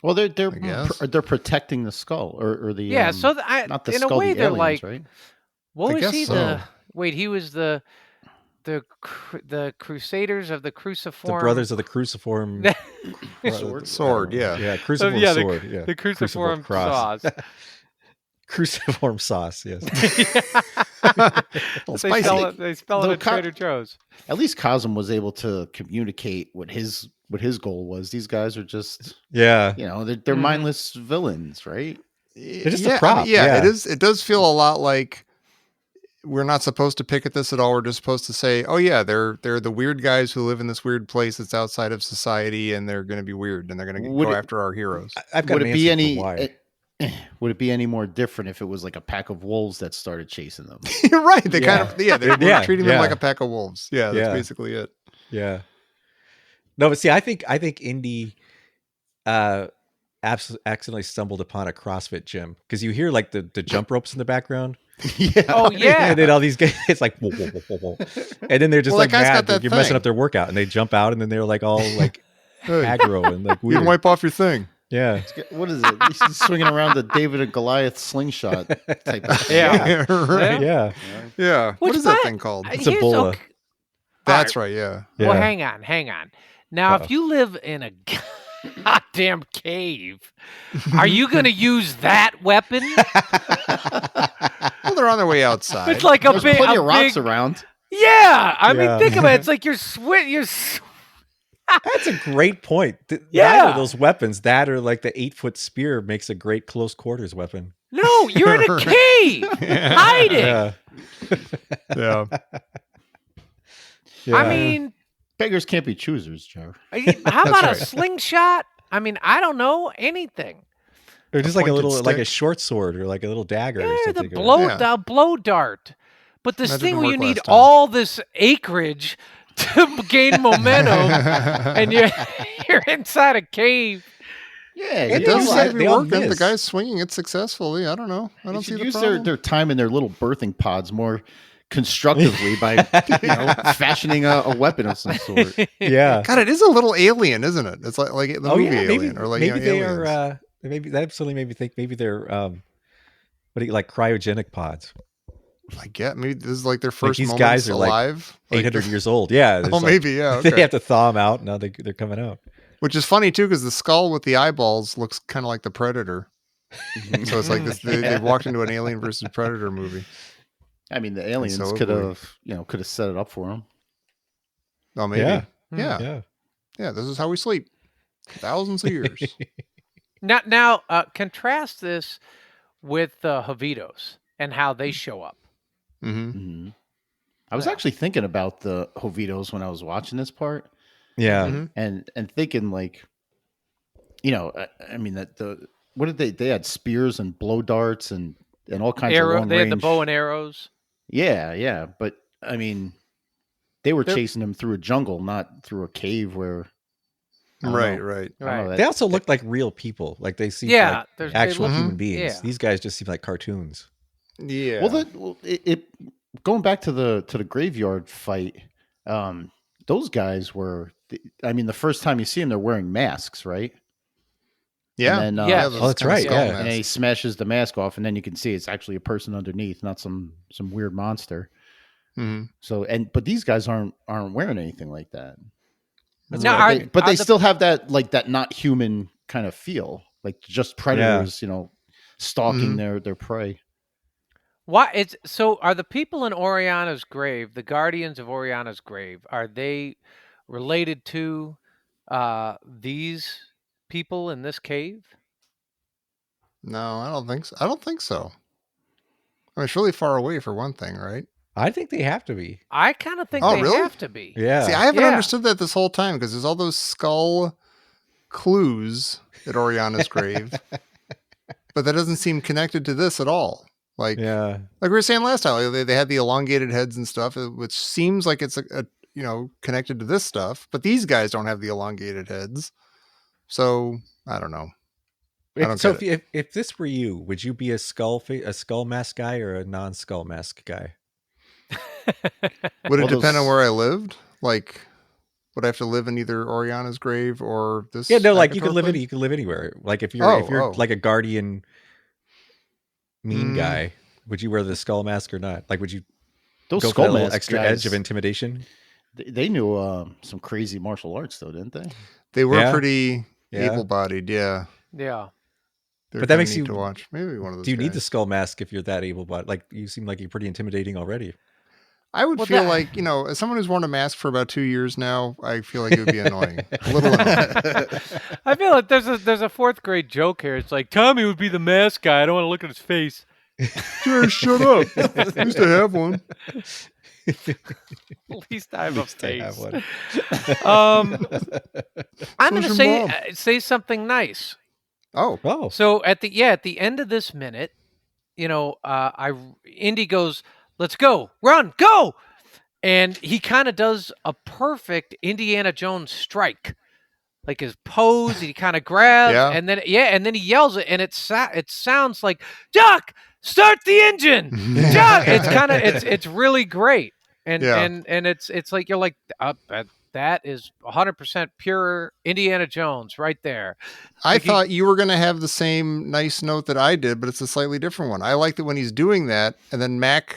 Speaker 5: Well, they're
Speaker 2: I guess.
Speaker 5: they're protecting the skull or the
Speaker 4: Yeah, so
Speaker 5: not the
Speaker 4: in
Speaker 5: skull,
Speaker 4: a way
Speaker 5: the
Speaker 4: they're
Speaker 5: aliens,
Speaker 4: like,
Speaker 5: right?
Speaker 4: what
Speaker 2: I
Speaker 4: was
Speaker 2: guess
Speaker 4: he?
Speaker 2: so.
Speaker 4: Wait, he was the Crusaders of the
Speaker 3: The
Speaker 4: Cruciform.
Speaker 3: brothers of the cruciform.
Speaker 2: Sword, yeah.
Speaker 3: Yeah, cruciform
Speaker 4: yeah,
Speaker 3: sword. Yeah,
Speaker 4: the Cruciform
Speaker 3: cross.
Speaker 4: sauce.
Speaker 3: Cruciform sauce. Yes.
Speaker 2: Little spicy.
Speaker 4: They spell
Speaker 5: Though
Speaker 4: it at Trader Joe's.
Speaker 5: At least Cosm was able to communicate what his goal was. These guys are just,
Speaker 3: Yeah.
Speaker 5: they're
Speaker 4: Mhm.
Speaker 5: mindless villains, right?
Speaker 3: just a
Speaker 2: yeah,
Speaker 3: prop, yeah.
Speaker 2: it is. It does feel a lot like we're not supposed to pick at this at all. We're just supposed to say, "Oh yeah, they're the weird guys who live in this weird place that's outside of society, and they're going to be weird, and they're going to
Speaker 5: Would
Speaker 2: go
Speaker 5: it-
Speaker 2: after our heroes."
Speaker 3: I've got
Speaker 5: Would
Speaker 3: an
Speaker 5: it be
Speaker 3: answer for
Speaker 5: any?
Speaker 3: why.
Speaker 5: would it be any more different if it was like a pack of wolves that started chasing them?
Speaker 2: You're right. They
Speaker 3: Yeah.
Speaker 2: kind of they were
Speaker 3: Yeah,
Speaker 2: treating them
Speaker 3: yeah.
Speaker 2: like a pack of wolves. Yeah, that's
Speaker 3: Yeah.
Speaker 2: basically it.
Speaker 3: Yeah. No, but see, I think Indy accidentally stumbled upon a CrossFit gym because you hear like the jump ropes in the background.
Speaker 5: Yeah.
Speaker 4: Oh yeah.
Speaker 3: And then all these guys, it's like, whoa, whoa, whoa, whoa, whoa. And then they're just
Speaker 2: Well,
Speaker 3: like
Speaker 2: that guy's got
Speaker 3: mad that
Speaker 2: that
Speaker 3: you're messing
Speaker 2: thing.
Speaker 3: up their workout, and they jump out, and then they're like all like
Speaker 2: Hey,
Speaker 3: aggro and like
Speaker 2: you
Speaker 3: weird.
Speaker 2: can wipe off your thing.
Speaker 3: Yeah.
Speaker 5: What is it? He's swinging around the David and Goliath slingshot type of thing.
Speaker 4: Yeah.
Speaker 2: Right.
Speaker 3: Yeah.
Speaker 2: Yeah. What
Speaker 4: Which
Speaker 2: is that
Speaker 4: might-
Speaker 2: thing called?
Speaker 3: It's a
Speaker 4: Here's
Speaker 3: bulla.
Speaker 4: okay-
Speaker 2: That's right. Yeah.
Speaker 3: Yeah.
Speaker 4: Well, hang on. Now,
Speaker 3: Uh-oh.
Speaker 4: if you live in a goddamn cave, are you going to use that weapon?
Speaker 2: Well, they're on their way outside.
Speaker 4: It's like a
Speaker 5: There's
Speaker 4: big,
Speaker 5: plenty
Speaker 4: a
Speaker 5: of rocks
Speaker 4: big.
Speaker 5: around.
Speaker 4: Yeah, I mean,
Speaker 3: Yeah.
Speaker 4: think about it. It's like you're
Speaker 3: That's a great point.
Speaker 4: Yeah.
Speaker 3: Neither of those weapons, that or like the 8-foot spear, makes a great close quarters weapon.
Speaker 4: No, you're in a
Speaker 2: Right.
Speaker 4: cave hiding.
Speaker 3: Yeah.
Speaker 2: yeah.
Speaker 4: I mean,
Speaker 5: Beggars can't be choosers, Joe.
Speaker 4: how about
Speaker 2: right.
Speaker 4: a slingshot? I mean, I don't know anything.
Speaker 3: or just like a
Speaker 2: pointed
Speaker 3: little, like a
Speaker 2: stick.
Speaker 3: short sword or like a little dagger or
Speaker 4: Yeah, the
Speaker 3: something.
Speaker 4: blow dart. But this
Speaker 2: That
Speaker 4: thing
Speaker 2: didn't
Speaker 4: where you
Speaker 2: work
Speaker 4: need
Speaker 2: last time.
Speaker 4: all this acreage to gain momentum, and you're inside a cave.
Speaker 5: Yeah,
Speaker 2: It
Speaker 3: They
Speaker 2: does
Speaker 3: all-
Speaker 2: seem to be
Speaker 3: they all
Speaker 2: working. The
Speaker 3: miss.
Speaker 2: guy's swinging it successfully. I don't know. I
Speaker 5: They
Speaker 2: don't see
Speaker 5: should
Speaker 2: the
Speaker 5: use
Speaker 2: problem.
Speaker 5: their time in their little birthing pods more constructively by fashioning a weapon of some sort.
Speaker 3: Yeah.
Speaker 2: God, it is a little alien, isn't it? It's like the movie Alien,
Speaker 3: maybe,
Speaker 2: or like
Speaker 3: maybe they
Speaker 2: aliens.
Speaker 3: are. Maybe that absolutely made me think. Maybe they're what do you like cryogenic pods?
Speaker 2: I get maybe this is like their first
Speaker 3: these
Speaker 2: moments
Speaker 3: guys are, like,
Speaker 2: alive. Like
Speaker 3: 800 years old. Yeah. there's
Speaker 2: Oh,
Speaker 3: like-
Speaker 2: maybe yeah.
Speaker 3: They
Speaker 2: Okay.
Speaker 3: have to thaw them out. Now they're coming out.
Speaker 2: Which is funny too, because the skull with the eyeballs looks kind of like the Predator. So it's like this. They walked into an Alien versus Predator movie.
Speaker 5: I mean, the aliens
Speaker 2: so
Speaker 5: could
Speaker 2: would we.
Speaker 5: have set it up for them.
Speaker 2: Oh, maybe.
Speaker 3: Yeah.
Speaker 2: Yeah.
Speaker 3: Yeah.
Speaker 2: This is how we sleep. Thousands of years.
Speaker 4: Now, contrast this with Hovitos and how they show up.
Speaker 2: hmm
Speaker 5: Mm-hmm. I was
Speaker 4: Yeah.
Speaker 5: actually thinking about the Hovitos when I was watching this part,
Speaker 3: Yeah.
Speaker 2: Mhm.
Speaker 5: and thinking like, I mean that what did they had spears and blow darts and all kinds of long
Speaker 4: They had the
Speaker 5: range.
Speaker 4: bow and arrows.
Speaker 5: Yeah, but I mean, they were
Speaker 4: They're-
Speaker 5: chasing him through a jungle, not through a cave where. I don't
Speaker 2: Right.
Speaker 5: know.
Speaker 2: Right.
Speaker 5: I don't know,
Speaker 4: Right.
Speaker 5: that-
Speaker 3: They also look like real people. Like they seem
Speaker 4: Yeah,
Speaker 3: like
Speaker 4: they
Speaker 3: actual
Speaker 4: look-
Speaker 3: human beings.
Speaker 4: yeah.
Speaker 3: These guys just seem like cartoons.
Speaker 2: Yeah.
Speaker 5: Well, it going back to the graveyard fight. Those guys were. I mean, the first time you see them, they're wearing masks, right?
Speaker 2: yeah.
Speaker 5: And then,
Speaker 4: Yeah.
Speaker 2: those
Speaker 3: Oh, that's
Speaker 2: kinda
Speaker 3: right,
Speaker 2: skull
Speaker 3: yeah.
Speaker 5: And then he
Speaker 2: masks.
Speaker 5: smashes the mask off, and then you can see it's actually a person underneath, not some weird monster.
Speaker 2: Mhm.
Speaker 5: So, but these guys aren't wearing anything like that.
Speaker 4: Now,
Speaker 5: But
Speaker 4: are
Speaker 5: they
Speaker 4: the-
Speaker 5: still have that not human kind of feel, like just predators, stalking
Speaker 2: Mhm.
Speaker 5: their prey.
Speaker 4: Are the people in Oriana's grave, the guardians of Oriana's grave, are they related to these people in this cave?
Speaker 2: No, I don't think so. I don't think so. I mean, it's really far away for one thing, right?
Speaker 3: I think they have to be.
Speaker 4: I kind of think
Speaker 2: Oh,
Speaker 4: they
Speaker 2: really?
Speaker 4: have to be.
Speaker 3: Yeah.
Speaker 2: See, I haven't
Speaker 4: Yeah.
Speaker 2: understood that this whole time because there's all those skull clues at Oriana's grave, but that doesn't seem connected to this at all. Like,
Speaker 3: yeah.
Speaker 2: like we were saying last time, they had the elongated heads and stuff, which seems like it's a connected to this stuff. But these guys don't have the elongated heads, so I don't know. I don't
Speaker 3: So
Speaker 2: get
Speaker 3: if this were you, would you be a skull mask guy or a non-skull mask guy?
Speaker 2: Would it
Speaker 5: Well,
Speaker 2: depend on
Speaker 5: those-
Speaker 2: where I lived? Like, would I have to live in either Oriana's grave or this?
Speaker 3: Yeah, no, like you could live
Speaker 2: Akator
Speaker 3: you could live anywhere. Like if you're
Speaker 2: Oh.
Speaker 3: like a guardian mean
Speaker 2: Mm.
Speaker 3: guy, would you wear the skull mask or not? Like would you
Speaker 5: Those
Speaker 3: go for
Speaker 5: skull
Speaker 3: that little
Speaker 5: mask
Speaker 3: extra
Speaker 5: guys,
Speaker 3: edge of intimidation?
Speaker 5: they knew some crazy martial arts, though, didn't they?
Speaker 2: They were
Speaker 3: Yeah.
Speaker 2: pretty
Speaker 3: Yeah.
Speaker 2: able-bodied, yeah.
Speaker 4: Yeah.
Speaker 2: They're
Speaker 3: But that
Speaker 2: kinda
Speaker 3: makes
Speaker 2: neat
Speaker 3: you-
Speaker 2: to watch. Maybe one of those.
Speaker 3: Do you need the
Speaker 2: guys.
Speaker 3: skull mask if you're that able? But like you seem like you're pretty intimidating already.
Speaker 2: I would
Speaker 4: Well,
Speaker 2: feel
Speaker 4: that-
Speaker 2: like, as someone who's worn a mask for about 2 years now, I feel like it would be annoying. A little annoying.
Speaker 4: I feel like there's a fourth grade joke here. It's like Tommy would be the mask guy. I don't want to look at his face.
Speaker 2: Sure, shut up. I used to have one.
Speaker 4: At least I have a
Speaker 3: Least I have
Speaker 4: face.
Speaker 3: one.
Speaker 4: I'm going
Speaker 2: Who's
Speaker 4: to
Speaker 2: your mom?
Speaker 4: say something nice.
Speaker 2: Oh.
Speaker 4: So at the end of this minute, Indy goes, "Let's go, run, go," and he kind of does a perfect Indiana Jones strike, like his pose. He kind of grabs,
Speaker 2: Yeah.
Speaker 4: and then he yells it, and it sounds like, "Doc, start the engine, Doc." It's really great, and it's like you're like, that is 100% pure Indiana Jones right there.
Speaker 2: I thought you were going to have the same nice note that I did, but it's a slightly different one. I liked it when he's doing that, and then Mac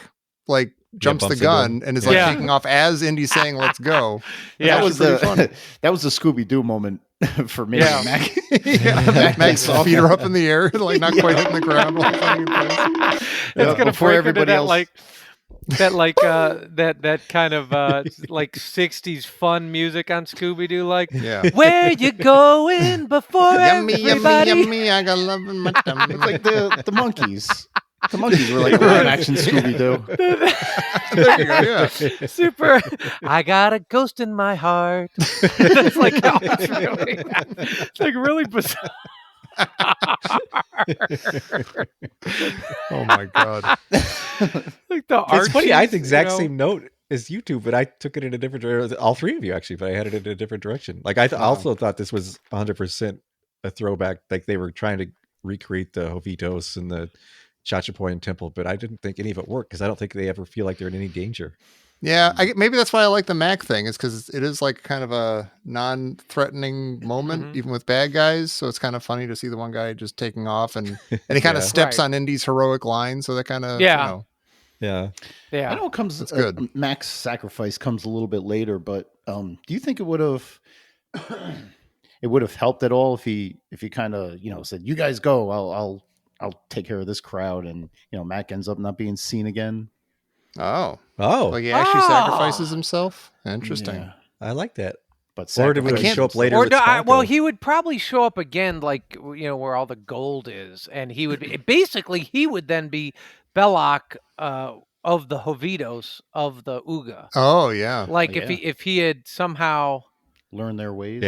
Speaker 2: like jumps the
Speaker 3: bumps into
Speaker 2: gun
Speaker 3: him.
Speaker 2: and is like
Speaker 4: Yeah.
Speaker 2: taking off as Indy's saying, "Let's go."
Speaker 4: Yeah.
Speaker 5: That was
Speaker 2: pretty
Speaker 5: that was the Scooby Doo moment for me.
Speaker 4: Yeah.
Speaker 5: Mac.
Speaker 2: Mac's feet are up in the air, like not quite hitting the ground. While flying in place.
Speaker 4: It's gonna
Speaker 5: before
Speaker 4: break
Speaker 5: everybody
Speaker 4: into
Speaker 5: else.
Speaker 4: that kind of like 60s fun music on Scooby-Doo, like,
Speaker 2: Yeah.
Speaker 4: "Where you going before
Speaker 2: Yummy, yummy,
Speaker 4: everybody?"
Speaker 2: yummy. I got love in my tummy.
Speaker 5: It's like the monkeys. The monkeys were like live action Scooby Doo.
Speaker 2: There you go, yeah.
Speaker 4: Super. I got a ghost in my heart. That's like how it's really bizarre.
Speaker 2: Oh my god.
Speaker 4: Like the
Speaker 3: It's funny. I had
Speaker 4: Archies,
Speaker 3: the exact same note as you two, but I took it in a different direction. All three of you, actually, but I had it in a different direction. Like, I also thought this was 100% a throwback. Like, they were trying to recreate the Hovitos and the Chachapoyan temple, but I didn't think any of it worked because I don't think they ever feel like they're in any danger.
Speaker 2: Yeah, maybe that's why I like the Mac thing, is because it is like kind of a non-threatening moment, even with bad guys. So it's kind of funny to see the one guy just taking off, and he kind of
Speaker 3: Yeah.
Speaker 2: steps
Speaker 4: Right.
Speaker 2: on Indy's heroic line. So that kind of,
Speaker 4: Yeah.
Speaker 3: Yeah.
Speaker 4: Yeah.
Speaker 5: I know it comes.
Speaker 2: That's good.
Speaker 5: Mac's sacrifice comes a little bit later, but do you think it would have helped at all if he kind of said, "You guys go, I'll take care of this crowd," and Mac ends up not being seen again.
Speaker 2: Oh,
Speaker 3: Oh,
Speaker 2: like he actually
Speaker 4: Oh.
Speaker 2: sacrifices himself. Interesting.
Speaker 5: Yeah.
Speaker 3: I like that.
Speaker 5: But
Speaker 3: Or did we
Speaker 5: sacrifice
Speaker 3: show up later?
Speaker 4: Or
Speaker 3: with
Speaker 4: well,
Speaker 3: Falco?
Speaker 4: he would probably show up again, like where all the gold is, and he would basically then be Belloc of the Hovitos of the Uga.
Speaker 2: Oh yeah.
Speaker 4: Like
Speaker 5: Yeah.
Speaker 4: if he had somehow
Speaker 5: learn their ways.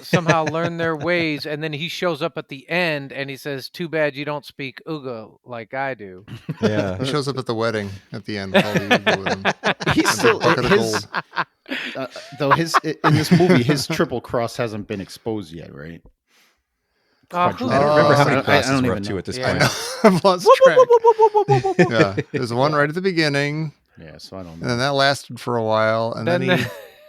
Speaker 4: somehow learned their ways, and then he shows up at the end and he says, "Too bad you don't speak Uga like I do."
Speaker 3: Yeah.
Speaker 2: He shows up at the wedding at the end with all the Uga with him.
Speaker 5: He's still
Speaker 2: bucket of
Speaker 5: his
Speaker 2: gold.
Speaker 5: though his in this movie his triple cross hasn't been exposed yet, right?
Speaker 3: I don't remember how many
Speaker 5: I
Speaker 3: crosses
Speaker 5: don't
Speaker 3: we're
Speaker 5: even
Speaker 3: up to
Speaker 5: know.
Speaker 3: at this
Speaker 4: Yeah.
Speaker 2: I
Speaker 3: point.
Speaker 2: know. I've lost track. Yeah, there's one right at the beginning,
Speaker 5: Yeah, so I don't
Speaker 2: and
Speaker 5: know.
Speaker 2: then that lasted for a while, and then
Speaker 4: Then
Speaker 2: he.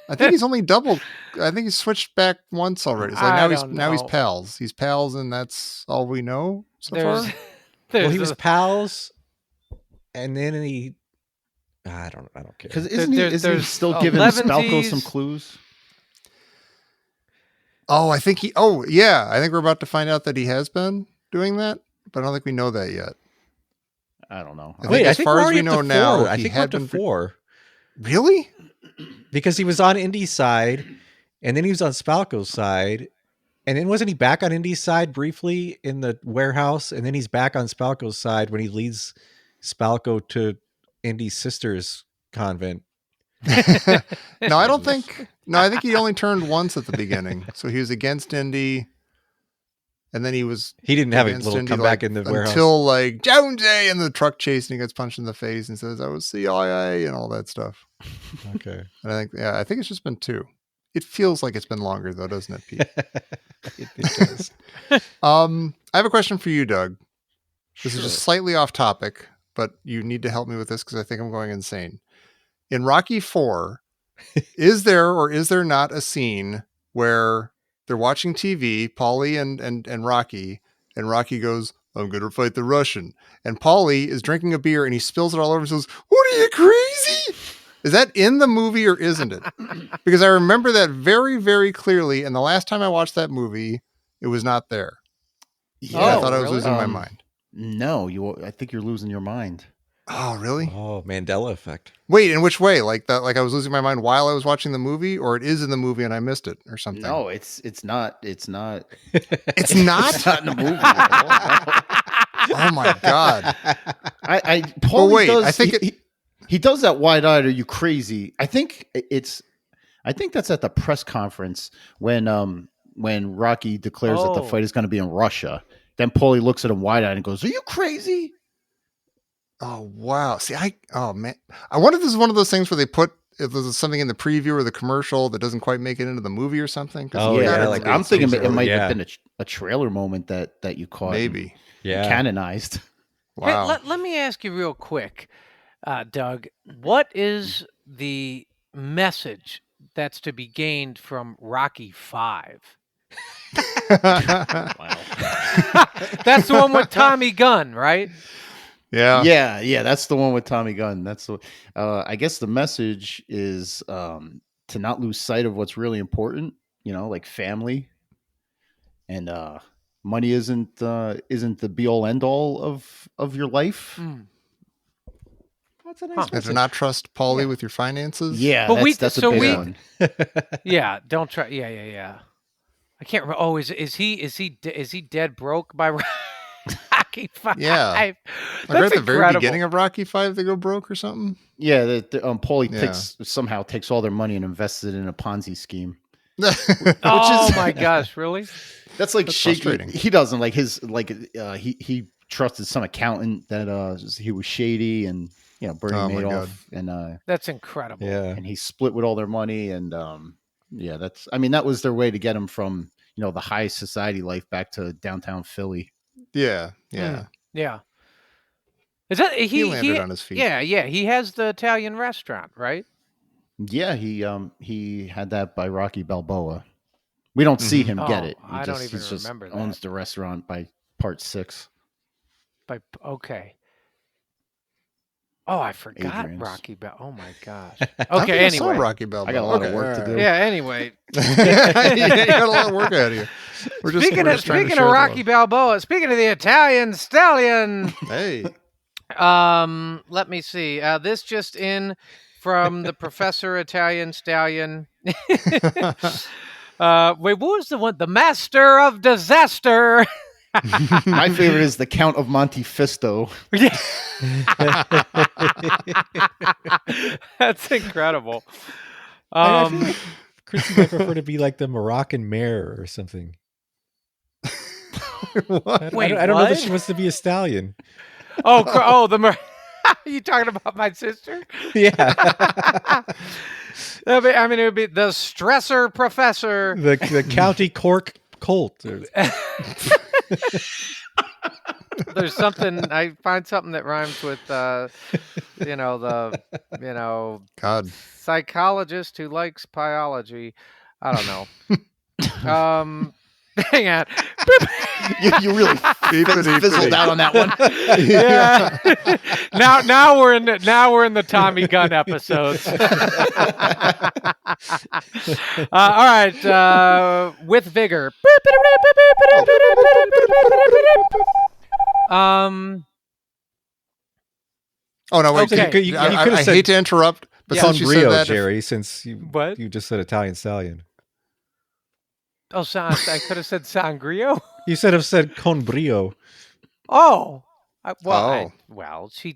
Speaker 2: I think he's only double. I think he's switched back once already. It's like
Speaker 4: I
Speaker 2: now
Speaker 4: don't
Speaker 2: he's
Speaker 4: know.
Speaker 2: pals. He's pals, and that's all we know so
Speaker 4: There's,
Speaker 2: far.
Speaker 3: Well, he
Speaker 4: there's
Speaker 3: was
Speaker 4: a-
Speaker 3: pals, and then he. I don't care.
Speaker 5: Because
Speaker 4: There-
Speaker 5: isn't he
Speaker 4: there's
Speaker 5: still giving Spalko some
Speaker 4: Levensies.
Speaker 5: clues?
Speaker 2: Oh, I think he. Oh, yeah. I think we're about to find out that he has been doing that, but I don't think we know that yet.
Speaker 5: I don't know.
Speaker 2: I think as far
Speaker 3: we're
Speaker 2: as
Speaker 3: already
Speaker 2: we
Speaker 3: up
Speaker 2: know
Speaker 3: to
Speaker 2: now,
Speaker 3: 4. I
Speaker 2: he
Speaker 3: think we're
Speaker 2: had
Speaker 3: up to
Speaker 2: been
Speaker 3: 4
Speaker 2: Really?
Speaker 3: because he was on Indy's side, and then he was on Spalco's side, and then wasn't he back on Indy's side briefly in the warehouse, and then he's back on Spalco's side when he leads Spalco to Indy's sister's convent.
Speaker 2: No, I don't think. No, I think he only turned once at the beginning. So he was against Indy, and then he was
Speaker 3: He didn't have a
Speaker 2: against
Speaker 3: little
Speaker 2: Indy,
Speaker 3: comeback
Speaker 2: like,
Speaker 3: in the warehouse.
Speaker 2: until like Jonesy in the truck chase, and he gets punched in the face and says, "I was CIA" and all that stuff.
Speaker 3: Okay.
Speaker 2: And I think it's just been 2. It feels like it's been longer though, doesn't it, Pete? It does. I have a question for you, Doug. This is just slightly off topic, but you need to help me with this because I think I'm going insane. In Rocky 4, is there or is there not a scene where they're watching TV, Paulie and Rocky, and Rocky goes, "I'm going to fight the Russian." And Paulie is drinking a beer and he spills it all over and says, "What are you, crazy?" Is that in the movie or isn't it? Because I remember that very, very clearly. And the last time I watched that movie, it was not there.
Speaker 5: Yeah,
Speaker 2: I thought I was
Speaker 4: really?
Speaker 2: losing my mind.
Speaker 5: No, I think you're losing your mind.
Speaker 2: Oh, really?
Speaker 3: Oh, Mandela effect.
Speaker 2: Wait, in which way? Like that? Like I was losing my mind while I was watching the movie, or it is in the movie and I missed it, or something?
Speaker 5: No, it's not. It's not.
Speaker 2: It's not.
Speaker 5: It's not in the movie. At all.
Speaker 2: Oh my god!
Speaker 5: Paulie
Speaker 2: wait,
Speaker 5: does,
Speaker 2: I think
Speaker 5: he does that wide-eyed. Are you crazy? I think that's at the press conference when when Rocky declares that the
Speaker 4: Oh.
Speaker 5: fight is going to be in Russia. Then Paulie looks at him wide-eyed and goes, "Are you crazy?"
Speaker 2: Oh wow! See, oh man, I wonder if this is one of those things where they put if there's something in the preview or the commercial that doesn't quite make it into the movie or something. 'Cause
Speaker 3: Oh,
Speaker 2: you
Speaker 3: yeah,
Speaker 2: gotta
Speaker 3: like
Speaker 2: be
Speaker 5: I'm thinking
Speaker 2: some
Speaker 5: it
Speaker 2: sort
Speaker 5: might
Speaker 3: yeah.
Speaker 5: have been a trailer moment that you
Speaker 2: of-
Speaker 5: caught,
Speaker 2: maybe.
Speaker 3: Yeah.
Speaker 5: canonized.
Speaker 4: Hey,
Speaker 2: Wow.
Speaker 4: let me ask you real quick, Doug. What is the message that's to be gained from Rocky 5?
Speaker 5: Wow.
Speaker 4: That's the one with Tommy Gunn, right?
Speaker 2: Yeah.
Speaker 5: Yeah, that's the one with Tommy Gunn. That's the. I guess the message is to not lose sight of what's really important. Like family, and money isn't the be all end all of your life.
Speaker 4: Mm.
Speaker 3: That's a nice
Speaker 4: Huh.
Speaker 2: And to
Speaker 3: message.
Speaker 2: not trust Paulie
Speaker 3: Yeah.
Speaker 2: with your finances.
Speaker 5: Yeah,
Speaker 4: But
Speaker 5: that's a
Speaker 4: so
Speaker 5: big
Speaker 4: we-
Speaker 5: one.
Speaker 4: Yeah, don't try. Yeah. I can't remember. Oh, is he dead broke by Rocky 5?
Speaker 2: Yeah. Like
Speaker 4: That's
Speaker 2: right at the very
Speaker 4: incredible.
Speaker 2: beginning of Rocky 5, they go broke or something.
Speaker 5: Yeah, Paulie
Speaker 2: Yeah.
Speaker 5: somehow takes all their money and invests it in a Ponzi scheme.
Speaker 4: Oh
Speaker 5: is-
Speaker 4: my gosh, really?
Speaker 5: That's like
Speaker 2: That's
Speaker 5: shaky.
Speaker 2: frustrating.
Speaker 5: He doesn't like his he trusted some accountant that he was shady, and Bernie
Speaker 2: Oh, my God.
Speaker 5: Madoff, and
Speaker 4: That's incredible.
Speaker 3: Yeah.
Speaker 5: and he split with all their money, and that was their way to get him from the high society life back to downtown Philly.
Speaker 2: Yeah.
Speaker 4: Yeah. Is that
Speaker 2: He landed on his feet.
Speaker 4: Yeah. He has the Italian restaurant, right?
Speaker 5: Yeah, he had that by Rocky Balboa. We don't see him get
Speaker 4: Oh,
Speaker 5: it.
Speaker 4: I don't even remember that.
Speaker 5: Owns the restaurant by part 6.
Speaker 4: Okay. Oh, I forgot
Speaker 5: Adrian's.
Speaker 4: Rocky Bell. Oh my gosh.
Speaker 2: I think
Speaker 4: Okay.
Speaker 2: I saw
Speaker 4: Anyway.
Speaker 2: Rocky Balboa.
Speaker 5: I got a lot of
Speaker 2: Okay,
Speaker 5: work to
Speaker 2: all
Speaker 5: do.
Speaker 2: right.
Speaker 4: Yeah. Anyway.
Speaker 2: You got a lot of work ahead of you. We're just
Speaker 4: Speaking
Speaker 2: trying to
Speaker 4: of
Speaker 2: show
Speaker 4: Rocky Balboa, speaking of the Italian stallion.
Speaker 2: Hey.
Speaker 4: Let me see. This just in from the Professor Italian Stallion. Wait, what was the one? The Master of Disaster.
Speaker 5: My favorite is the Count of Monte Fisto.
Speaker 4: That's incredible.
Speaker 3: I feel like Chrissy might prefer to be like the Moroccan mayor or something.
Speaker 2: What?
Speaker 4: Wait,
Speaker 3: I don't know that
Speaker 4: what?
Speaker 3: she wants to be a stallion.
Speaker 4: You talking about my sister?
Speaker 3: Yeah.
Speaker 4: It would be the Stressor Professor.
Speaker 3: the County Cork Colt.
Speaker 4: There's something I find something that rhymes with
Speaker 2: God.
Speaker 4: psychologist who likes biology. I don't know. Hang on.
Speaker 5: You really fizzled out on that one.
Speaker 4: Yeah. now we're in the Tommy Gunn episodes. All right. With vigor.
Speaker 2: Oh no! Wait.
Speaker 4: Okay.
Speaker 3: You
Speaker 2: I
Speaker 3: could've said
Speaker 2: hate to interrupt, but
Speaker 3: Con
Speaker 2: since you said
Speaker 3: Brio,
Speaker 2: that,
Speaker 3: Jerry, since you
Speaker 4: What?
Speaker 3: you just said Italian stallion.
Speaker 4: Oh, I could have said Sangrio.
Speaker 3: You said have said Con Brio.
Speaker 4: Oh.
Speaker 2: Oh.
Speaker 4: She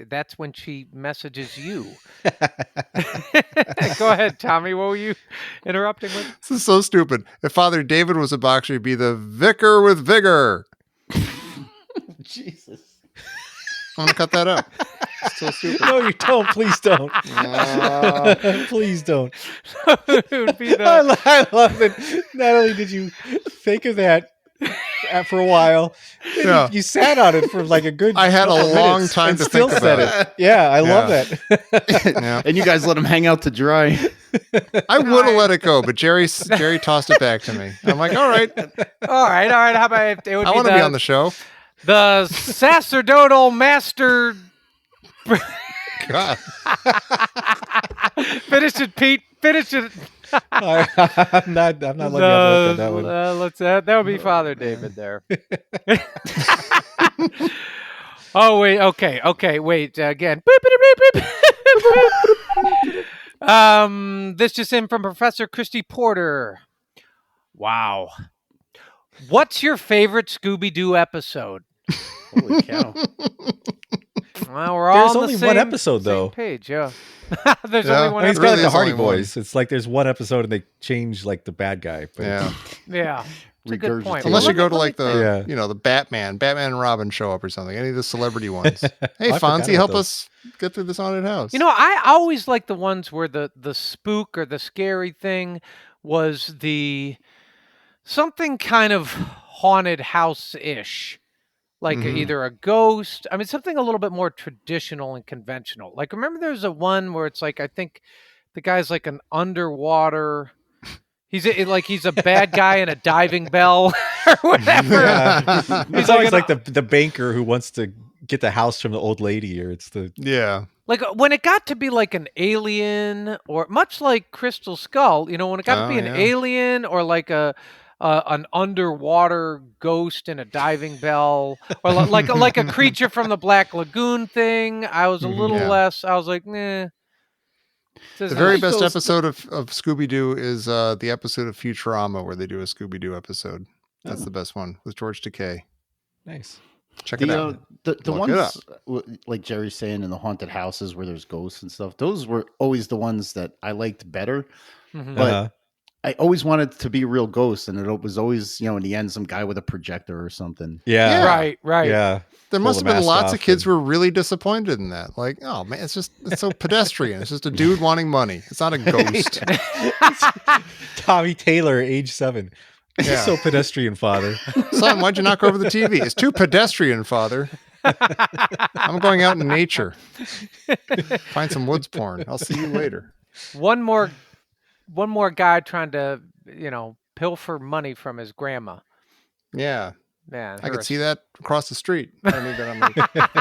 Speaker 4: that's when she messages you. Go ahead, Tommy. What were you interrupting with?
Speaker 2: this is so stupid. If Father David was a boxer, he'd be the vicar with vigor.
Speaker 5: Jesus.
Speaker 2: I'm gonna cut that out. It's so stupid.
Speaker 3: No, you don't. Please don't. Please don't.
Speaker 4: It would be
Speaker 3: I love that. Not only did you think of that for a while, then
Speaker 2: Yeah.
Speaker 3: you sat on it for like a good.
Speaker 2: I had a
Speaker 3: couple
Speaker 2: long
Speaker 3: minutes
Speaker 2: time
Speaker 3: and
Speaker 2: to
Speaker 3: still
Speaker 2: think
Speaker 3: said
Speaker 2: about
Speaker 3: it. Yeah, I love
Speaker 2: Yeah.
Speaker 3: that.
Speaker 2: Yeah.
Speaker 5: And you guys let him hang out to dry.
Speaker 2: I would have let it go, but Jerry tossed it back to me. I'm like, all right,
Speaker 4: All right. How about if it would
Speaker 2: I
Speaker 4: be
Speaker 2: want to be on the show.
Speaker 4: the sacerdotal master?
Speaker 2: God.
Speaker 4: Finish it, Pete. Finish it.
Speaker 3: I'm not letting you have a look at that one.
Speaker 4: That would be Father David there. Oh wait, okay, wait again. This just in from Professor Christy Porter. Wow. What's your favorite Scooby-Doo episode?
Speaker 5: Holy cow!
Speaker 4: Well, we're all
Speaker 3: There's
Speaker 4: on
Speaker 3: only
Speaker 4: the
Speaker 3: one
Speaker 4: same,
Speaker 3: episode,
Speaker 4: same
Speaker 3: though.
Speaker 4: page, yeah. There's
Speaker 2: Yeah.
Speaker 4: only one
Speaker 3: I mean, it's
Speaker 2: It
Speaker 3: kind
Speaker 2: really
Speaker 3: of like the
Speaker 2: is
Speaker 3: Hardy
Speaker 2: only one.
Speaker 3: Boys. It's like there's one episode and they change like the bad guy. But
Speaker 2: Yeah.
Speaker 4: Yeah, it's a good point.
Speaker 5: Regurgitate.
Speaker 2: Unless
Speaker 4: Well,
Speaker 2: you go
Speaker 4: let
Speaker 2: to
Speaker 4: me
Speaker 2: like
Speaker 4: think.
Speaker 2: the Batman and Robin show up or something. Any of the celebrity ones. Hey,
Speaker 3: I forgot
Speaker 2: Fonzie,
Speaker 3: about
Speaker 2: help
Speaker 3: those.
Speaker 2: us get through this haunted house.
Speaker 4: You know, I always like the ones where the spook or the scary thing was the something kind of haunted house-ish. Like
Speaker 2: Mhm.
Speaker 4: either a ghost. I mean, something a little bit more traditional and conventional. Like, remember there's a one where it's like, I think the guy's like an underwater. He's a bad guy in a diving bell or whatever.
Speaker 3: Yeah.
Speaker 4: He's
Speaker 3: It's always
Speaker 4: like
Speaker 3: like the banker who wants to get the house from the old lady, or it's the
Speaker 2: Yeah.
Speaker 4: Like when it got to be like an alien, or much like Crystal Skull, you know, when it got to
Speaker 2: Oh,
Speaker 4: be an
Speaker 2: yeah.
Speaker 4: alien or like an underwater ghost in a diving bell, or like a creature from the Black Lagoon thing, I was a little
Speaker 2: Yeah.
Speaker 4: less. I was like, nah.
Speaker 2: The very
Speaker 3: like
Speaker 2: best
Speaker 3: those-
Speaker 2: episode of Scooby Doo is the episode of Futurama where they do a Scooby Doo episode. That's
Speaker 3: Oh.
Speaker 2: the best one with George Takei.
Speaker 3: nice.
Speaker 2: Check it out.
Speaker 5: The
Speaker 2: Look it
Speaker 5: ones like Jerry's saying in the haunted houses where there's ghosts and stuff. Those were always the ones that I liked better.
Speaker 4: Mhm.
Speaker 5: But
Speaker 3: Uh-huh.
Speaker 5: I always wanted to be real ghosts, and it was always, in the end, some guy with a projector or something.
Speaker 3: Yeah.
Speaker 4: Right.
Speaker 3: Yeah.
Speaker 2: There
Speaker 3: pull
Speaker 2: must
Speaker 3: the
Speaker 2: have been
Speaker 3: mask
Speaker 2: lots of
Speaker 3: off
Speaker 2: kids
Speaker 3: and-
Speaker 2: who were really disappointed in that. Like, oh man, it's so pedestrian. It's just a dude wanting money. It's not a ghost.
Speaker 3: Tommy Taylor, age 7.
Speaker 2: Yeah.
Speaker 3: So pedestrian, father.
Speaker 2: Son, why'd you knock over the TV? It's too pedestrian, father. I'm going out in nature. Find some woods porn. I'll see you later.
Speaker 4: One more guy trying to, pilfer money from his grandma.
Speaker 2: Yeah.
Speaker 4: Man,
Speaker 2: I could see that across the street. I need that on my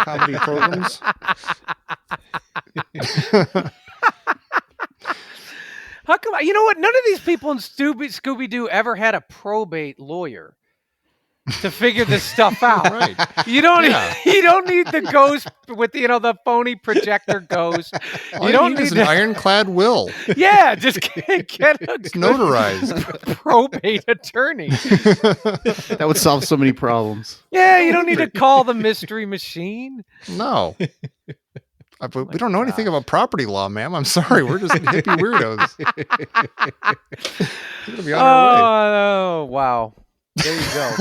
Speaker 2: comedy programs.
Speaker 4: How come? You know what? None of these people in Scooby Doo ever had a probate lawyer to figure this stuff out.
Speaker 2: Right.
Speaker 4: You don't.
Speaker 2: Yeah.
Speaker 4: You don't need the ghost with the phony projector ghost.
Speaker 2: All
Speaker 4: You don't
Speaker 2: need
Speaker 4: need
Speaker 2: is an
Speaker 4: to-
Speaker 2: ironclad will.
Speaker 4: Yeah, just get a
Speaker 2: It's notarized.
Speaker 4: probate attorney.
Speaker 5: That would solve so many problems.
Speaker 4: Yeah, you don't need to call the mystery machine.
Speaker 2: No. But we don't know anything about property law, ma'am. I'm sorry. We're just hippie weirdos. We're gonna be on our
Speaker 4: Oh, wow. There you go.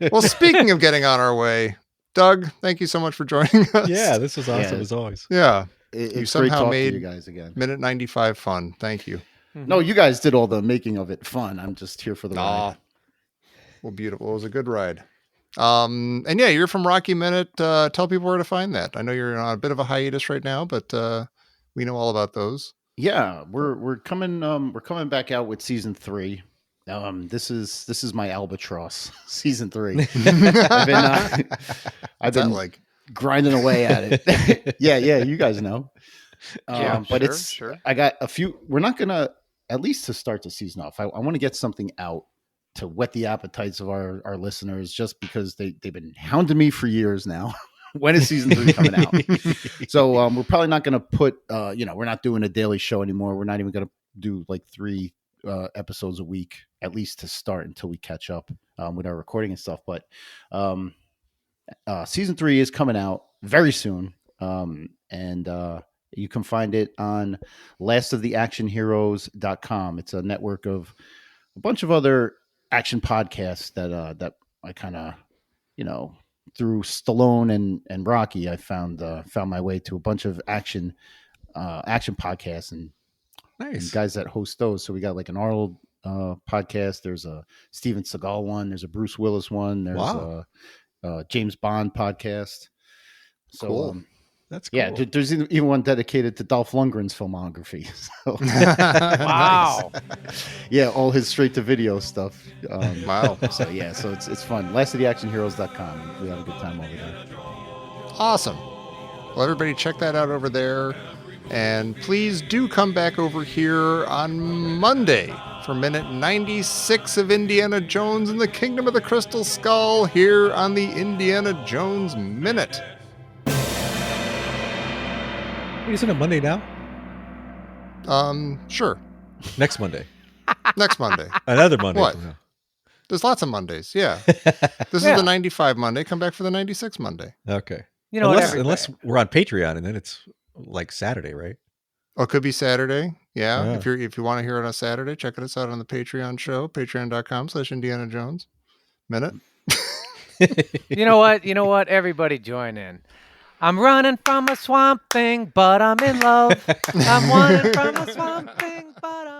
Speaker 2: way. Well, speaking of getting on our way, Doug, thank you so much for joining us.
Speaker 3: Yeah, this was awesome
Speaker 5: Yeah.
Speaker 3: as always.
Speaker 2: Yeah.
Speaker 5: It's great
Speaker 2: somehow
Speaker 5: talking
Speaker 2: made-
Speaker 5: to you guys again.
Speaker 2: Minute 95 fun. Thank you.
Speaker 5: No, you guys did all the making of it fun. I'm just here for the
Speaker 2: Aw.
Speaker 5: ride.
Speaker 2: Well, beautiful. It was a good ride. And yeah, you're from Rocky Minute. Tell people where to find that. I know you're on a bit of a hiatus right now, but we know all about those.
Speaker 5: Yeah, we're coming back out with season 3. This is my albatross, season 3. I've
Speaker 2: What's that
Speaker 5: been
Speaker 2: like?
Speaker 5: grinding away at it. yeah, you guys know.
Speaker 4: Yeah,
Speaker 5: But
Speaker 4: sure,
Speaker 5: it's
Speaker 4: sure.
Speaker 5: I got a few. We're not gonna, at least to start the season off, I want to get something out to whet the appetites of our listeners, just because they've been hounding me for years now. When is season 3 coming out? So we're probably not going to put, we're not doing a daily show anymore. We're not even going to do like 3 episodes a week, at least to start, until we catch up with our recording and stuff. But season 3 is coming out very soon. And you can find it on lastoftheactionheroes.com. It's a network of a bunch of other action podcasts that I kind of, through Stallone and Rocky, I found my way to a bunch of action podcasts and
Speaker 3: Nice.
Speaker 5: guys that host those. So we got like an Arnold podcast. There's a Steven Seagal one. There's a Bruce Willis one. There's
Speaker 3: Wow.
Speaker 5: a James Bond podcast. So
Speaker 2: Cool.
Speaker 3: That's cool.
Speaker 5: yeah, there's even one dedicated to Dolph Lundgren's filmography. So
Speaker 4: Wow.
Speaker 5: yeah, all his straight to video stuff.
Speaker 2: Wow.
Speaker 5: So yeah, so it's fun. Lastoftheactionheroes.com. We have a good time over there.
Speaker 2: Awesome. Well, everybody check that out over there. And please do come back over here on Monday for minute 96 of Indiana Jones and the Kingdom of the Crystal Skull here on the Indiana Jones Minute.
Speaker 3: Wait, isn't it Monday now?
Speaker 2: Sure.
Speaker 3: Next Monday.
Speaker 2: Next Monday.
Speaker 3: Another Monday.
Speaker 2: What?
Speaker 3: from now.
Speaker 2: There's lots of Mondays. Yeah. This
Speaker 4: Yeah.
Speaker 2: is the 95 Monday. Come back for the 96 Monday.
Speaker 3: Okay.
Speaker 4: You know,
Speaker 3: Unless we're on Patreon, and then it's like Saturday, right?
Speaker 2: Oh, it could be Saturday. Yeah.
Speaker 3: Yeah.
Speaker 2: If you want to hear it on a Saturday, check us out on the Patreon show, patreon.com/Indiana Jones Minute.
Speaker 4: You know what? You know what? Everybody join in. I'm running from a swamp thing, but I'm in love. I'm running from a swamp thing, but I'm